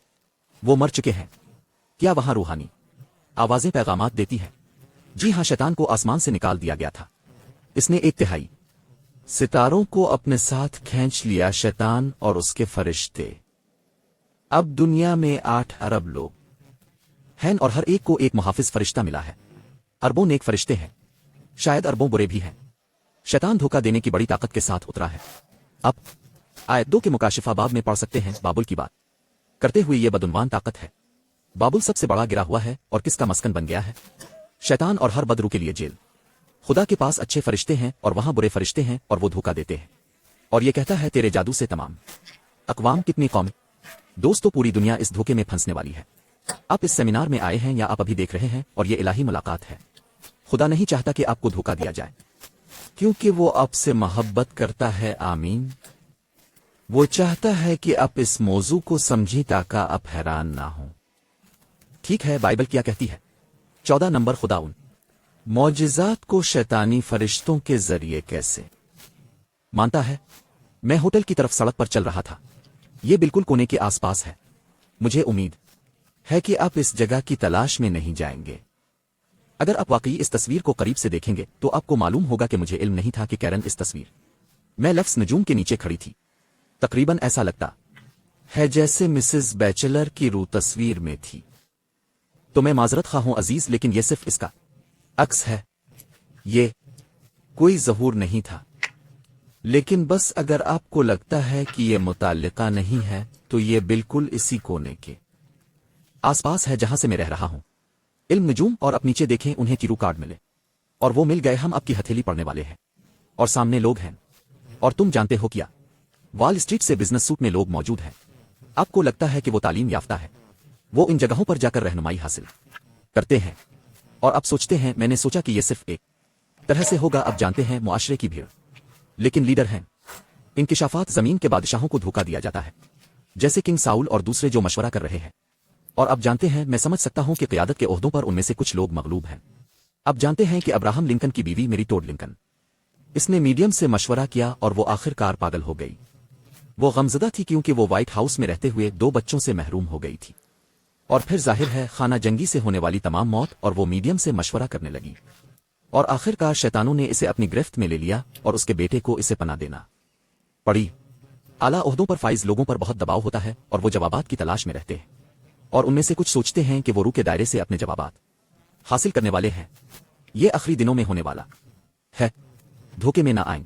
वो मर चुके हैं। क्या वहां रूहानी आवाजें पैगामात देती है? जी हां, शैतान को आसमान से निकाल दिया गया था। इसने 1/3 सितारों को अपने साथ खींच लिया, शैतान और उसके फरिश्ते। अब दुनिया में 8 अरब लोग हैं और हर एक को एक मुहाफिज फरिश्ता मिला है। अरबों नेक फरिश्ते हैं, शायद अरबों बुरे भी हैं। शैतान धोखा देने की बड़ी ताकत के साथ उतरा है। अब आयत 2 के मुकाशिफा बाब में पढ़ सकते हैं। बाबुल की बात करते हुए ये बदउनवान ताकत है। बाबुल सबसे बड़ा गिरा हुआ है और किसका मस्कन बन गया है? शैतान और हर बदरू के लिए जेल। खुदा के पास अच्छे फरिश्ते हैं और वहां बुरे फरिश्ते हैं, और वो धोखा देते हैं। और ये कहता है, तेरे जादू से तमाम अकवाम कितनी कौमें। दोस्तों, पूरी दुनिया इस धोखे में फंसने वाली है। आप इस सेमिनार में आए हैं या आप अभी देख रहे हैं, और ये इलाही मुलाकात है। खुदा नहीं चाहता कि आपको धोखा दिया जाए, क्योंकि वो आपसे मोहब्बत करता है। आमीन। वो चाहता है कि आप इस मौजू को समझें ताकि आप हैरान ना हो। ठीक है, बाइबल क्या कहती है? 14 नंबर, खुदा उन मौजिज़ात को शैतानी फरिश्तों के जरिए कैसे मानता है। मैं होटल की तरफ सड़क पर चल रहा था। ये बिल्कुल कोने के आसपास है। मुझे उम्मीद है कि आप इस जगह की तलाश में नहीं जाएंगे। अगर आप वाकई इस तस्वीर को करीब से देखेंगे तो आपको मालूम होगा कि मुझे इल्म नहीं था कि कैरन इस तस्वीर में लफ्ज़ नजूम के नीचे खड़ी थी। तकरीबन ऐसा लगता है जैसे मिसेस बैचलर की रूह तस्वीर में थी। تو میں معذرت خواہ ہوں عزیز، لیکن یہ صرف اس کا عکس ہے، یہ کوئی ظہور نہیں تھا۔ لیکن بس اگر آپ کو لگتا ہے کہ یہ متعلقہ نہیں ہے تو یہ بالکل اسی کونے کے آس پاس ہے جہاں سے میں رہ رہا ہوں۔ علم نجوم اور اب نیچے دیکھیں، انہیں چیرو کارڈ ملے اور وہ مل گئے، ہم اب کی ہتھیلی پڑنے والے ہیں اور سامنے لوگ ہیں، اور تم جانتے ہو کیا وال اسٹریٹ سے بزنس سوٹ میں لوگ موجود ہیں۔ آپ کو لگتا ہے کہ وہ تعلیم یافتہ ہے، وہ ان جگہوں پر جا کر رہنمائی حاصل کرتے ہیں، اور اب سوچتے ہیں میں نے سوچا کہ یہ صرف ایک طرح سے ہوگا، اب جانتے ہیں معاشرے کی بھیڑ، لیکن لیڈر ہیں۔ انکشافات زمین کے بادشاہوں کو دھوکہ دیا جاتا ہے، جیسے کنگ ساؤل اور دوسرے جو مشورہ کر رہے ہیں، اور اب جانتے ہیں میں سمجھ سکتا ہوں کہ قیادت کے عہدوں پر ان میں سے کچھ لوگ مغلوب ہیں۔ اب جانتے ہیں کہ ابراہم لنکن کی بیوی میری ٹوڈ لنکن، اس نے میڈیم سے مشورہ کیا اور وہ آخر کار پاگل ہو گئی۔ وہ غمزدہ تھی کیونکہ وہ وائٹ ہاؤس میں رہتے ہوئے 2 بچوں سے محروم ہو گئی تھی، اور پھر ظاہر ہے خانہ جنگی سے ہونے والی تمام موت، اور وہ میڈیم سے مشورہ کرنے لگی، اور آخر کار شیطانوں نے اسے اپنی گرفت میں لے لیا اور اس کے بیٹے کو اسے پناہ دینا پڑی۔ اعلیٰ عہدوں پر فائز لوگوں پر بہت دباؤ ہوتا ہے اور وہ جوابات کی تلاش میں رہتے ہیں، اور ان میں سے کچھ سوچتے ہیں کہ وہ روح کے دائرے سے اپنے جوابات حاصل کرنے والے ہیں۔ یہ آخری دنوں میں ہونے والا ہے، دھوکے میں نہ آئیں،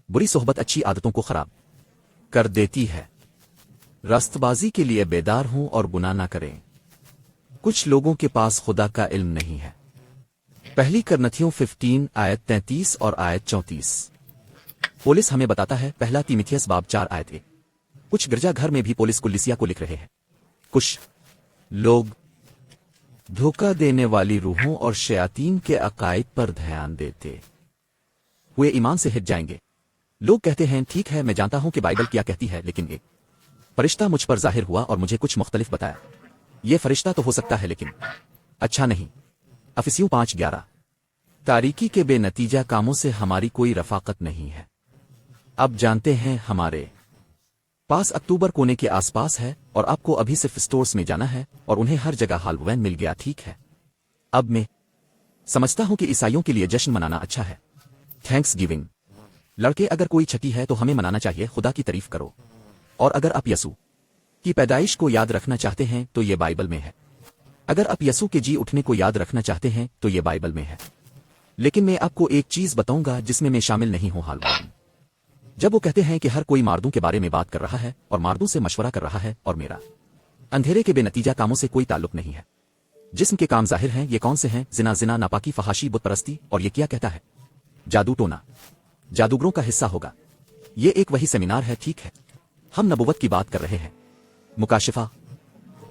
بری صحبت اچھی عادتوں کو خراب کر دیتی ہے۔ راست بازی کے لیے بیدار ہوں اور گناہ نہ کریں۔ کچھ لوگوں کے پاس خدا کا علم نہیں ہے۔ پہلی کرنتھیوں 15 آیت 33 اور آیت 34۔ پولس ہمیں بتاتا ہے، پہلا تیموتھیوس باب 4 آیت 1۔ کچھ گرجا گھر میں بھی پولس کلیسیا کو لکھ رہے ہیں۔ کچھ لوگ دھوکہ دینے والی روحوں اور شیاطین کے عقائد پر دھیان دیتے ہوئے ایمان سے ہٹ جائیں گے۔ لوگ کہتے ہیں ٹھیک ہے میں جانتا ہوں کہ بائبل کیا کہتی ہے، لیکن ایک فرشتہ مجھ پر ظاہر ہوا اور مجھے کچھ مختلف بتایا۔ یہ فرشتہ تو ہو سکتا ہے لیکن اچھا نہیں۔ افسیوں 5:11۔ تاریکی کے بے نتیجہ کاموں سے ہماری کوئی رفاقت نہیں ہے۔ اب جانتے ہیں ہمارے پاس اکتوبر کونے کے آس پاس ہے، اور آپ کو ابھی صرف سٹورز میں جانا ہے اور انہیں ہر جگہ ہالووین مل گیا، ٹھیک ہے۔ اب میں سمجھتا ہوں کہ عیسائیوں کے لیے جشن منانا اچھا ہے، تھینکس گیونگ۔ لڑکے اگر کوئی چھٹی ہے تو ہمیں منانا چاہیے، خدا کی تعریف کرو۔ اور اگر آپ یسوع کی پیدائش کو یاد رکھنا چاہتے ہیں تو یہ بائبل میں ہے۔ اگر آپ یسوع کے جی اٹھنے کو یاد رکھنا چاہتے ہیں تو یہ بائبل میں ہے۔ لیکن میں آپ کو ایک چیز بتاؤں گا جس میں شامل نہیں ہوں، ہالووین۔ جب وہ کہتے ہیں کہ ہر کوئی مردوں کے بارے میں بات کر رہا ہے اور مردوں سے مشورہ کر رہا ہے، اور میرا اندھیرے کے بے نتیجہ کاموں سے کوئی تعلق نہیں ہے۔ جسم کے کام ظاہر ہیں، یہ کون سے ہیں؟ زنا، ناپاکی، فحاشی، بت پرستی، اور یہ کیا کہتا ہے؟ جادو ٹونا جادوگروں کا حصہ ہوگا۔ یہ ایک وہی سیمینار ہے، ٹھیک ہے۔ ہم نبوت کی بات کر رہے ہیں۔ مکاشفہ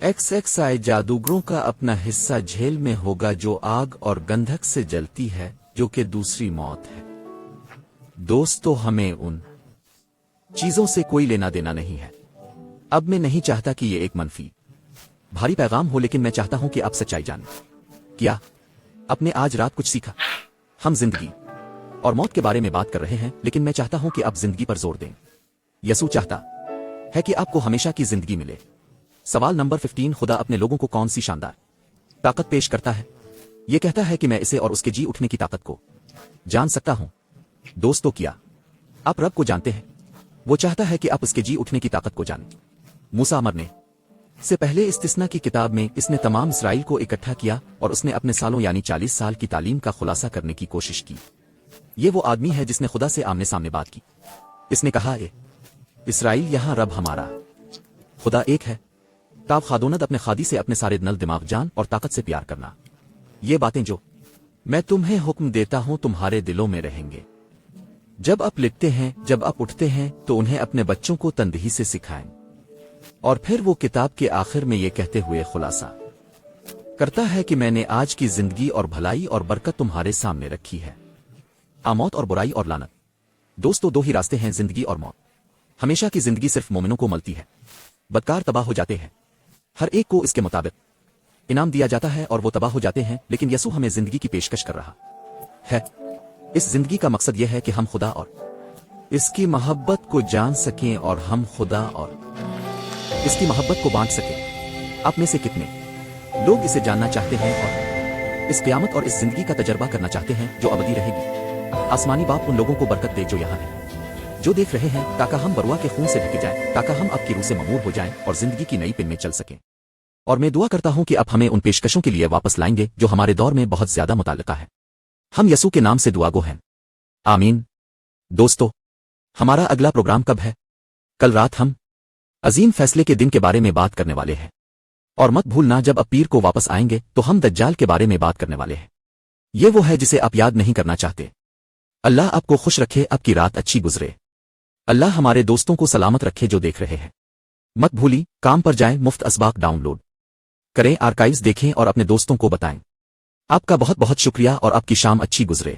XXI جادوگروں کا اپنا حصہ جھیل میں ہوگا جو آگ اور گندھک سے جلتی ہے، جو کہ دوسری موت ہے۔ دوستو، ہمیں ان چیزوں سے کوئی لینا دینا نہیں ہے۔ اب میں نہیں چاہتا کہ یہ ایک منفی بھاری پیغام ہو، لیکن میں چاہتا ہوں کہ آپ سچائی جانیں۔ کیا آپ نے آج رات کچھ سیکھا؟ ہم زندگی اور موت کے بارے میں بات کر رہے ہیں، لیکن میں چاہتا ہوں کہ آپ زندگی پر زور دیں۔ یسوع چاہتا ہے کہ آپ کو ہمیشہ کی زندگی ملے۔ سوال نمبر 15، خدا اپنے لوگوں کو کون سی شاندار طاقت پیش کرتا ہے؟ یہ کہتا ہے کہ میں اسے اور اس کے جی اٹھنے کی طاقت کو جان سکتا ہوں۔ دوستو، کیا آپ رب کو جانتے ہیں؟ وہ چاہتا ہے کہ آپ اس کے جی اٹھنے کی طاقت کو جانیں۔ موسیٰ مرنے سے پہلے استثنا کی کتاب میں اس نے تمام اسرائیل کو اکٹھا کیا اور اس نے اپنے سالوں یعنی 40 سال کی تعلیم کا خلاصہ کرنے کی کوشش کی۔ یہ وہ آدمی ہے جس نے خدا سے آمنے سامنے بات کی۔ اس نے کہا، اے اسرائیل، یہاں رب ہمارا خدا ایک ہے۔ تاب خادوند اپنے خادی سے اپنے سارے دل، دماغ، جان اور طاقت سے پیار کرنا۔ یہ باتیں جو میں تمہیں حکم دیتا ہوں تمہارے دلوں میں رہیں گے۔ جب آپ لکھتے ہیں، جب آپ اٹھتے ہیں تو انہیں اپنے بچوں کو تندہی سے سکھائیں۔ اور پھر وہ کتاب کے آخر میں یہ کہتے ہوئے خلاصہ کرتا ہے کہ میں نے آج کی زندگی اور بھلائی اور برکت تمہارے سامنے رکھی ہے، موت اور برائی اور لعنت۔ دوستو، 2 ہی راستے ہیں، زندگی اور موت۔ ہمیشہ کی زندگی صرف مومنوں کو ملتی ہے، بدکار تباہ ہو جاتے ہیں۔ ہر ایک کو اس کے مطابق انعام دیا جاتا ہے اور وہ تباہ ہو جاتے ہیں، لیکن یسوع ہمیں زندگی کی پیشکش کر رہا ہے۔ اس زندگی کا مقصد یہ ہے کہ ہم خدا اور اس کی محبت کو جان سکیں اور ہم خدا اور اس کی محبت کو بانٹ سکیں۔ آپ میں سے کتنے لوگ اسے جاننا چاہتے ہیں اور اس قیامت اور اس زندگی کا تجربہ کرنا چاہتے ہیں جو ابدی رہے گی؟ آسمانی باپ ان لوگوں کو برکت دے جو یہاں ہیں، جو دیکھ رہے ہیں، تاکہ ہم بروا کے خون سے ڈھکے جائیں، تاکہ ہم اب کی روح سے ممور ہو جائیں اور زندگی کی نئی پن میں چل سکیں۔ اور میں دعا کرتا ہوں کہ اب ہمیں ان پیشکشوں کے لیے واپس لائیں گے جو ہمارے دور میں بہت زیادہ متعلقہ ہے. ہم یسوع کے نام سے دعا گو ہیں. آمین. دوستو، ہمارا اگلا پروگرام کب ہے؟ کل رات ہم عظیم فیصلے کے دن کے بارے میں بات کرنے والے ہیں. اور مت بھولنا، جب اب پیر کو واپس آئیں گے تو ہم دجال کے بارے میں بات کرنے والے ہیں. یہ وہ ہے جسے آپ یاد نہیں کرنا چاہتے. اللہ آپ کو خوش رکھے، آپ کی رات اچھی گزرے. اللہ ہمارے دوستوں کو سلامت رکھے جو دیکھ رہے ہیں. مت بھولی، کام پر جائیں، مفت اسباق ڈاؤن لوڈ کریں، آرکائیوز دیکھیں اور اپنے دوستوں کو بتائیں. آپ کا بہت بہت شکریہ اور آپ کی شام اچھی گزرے.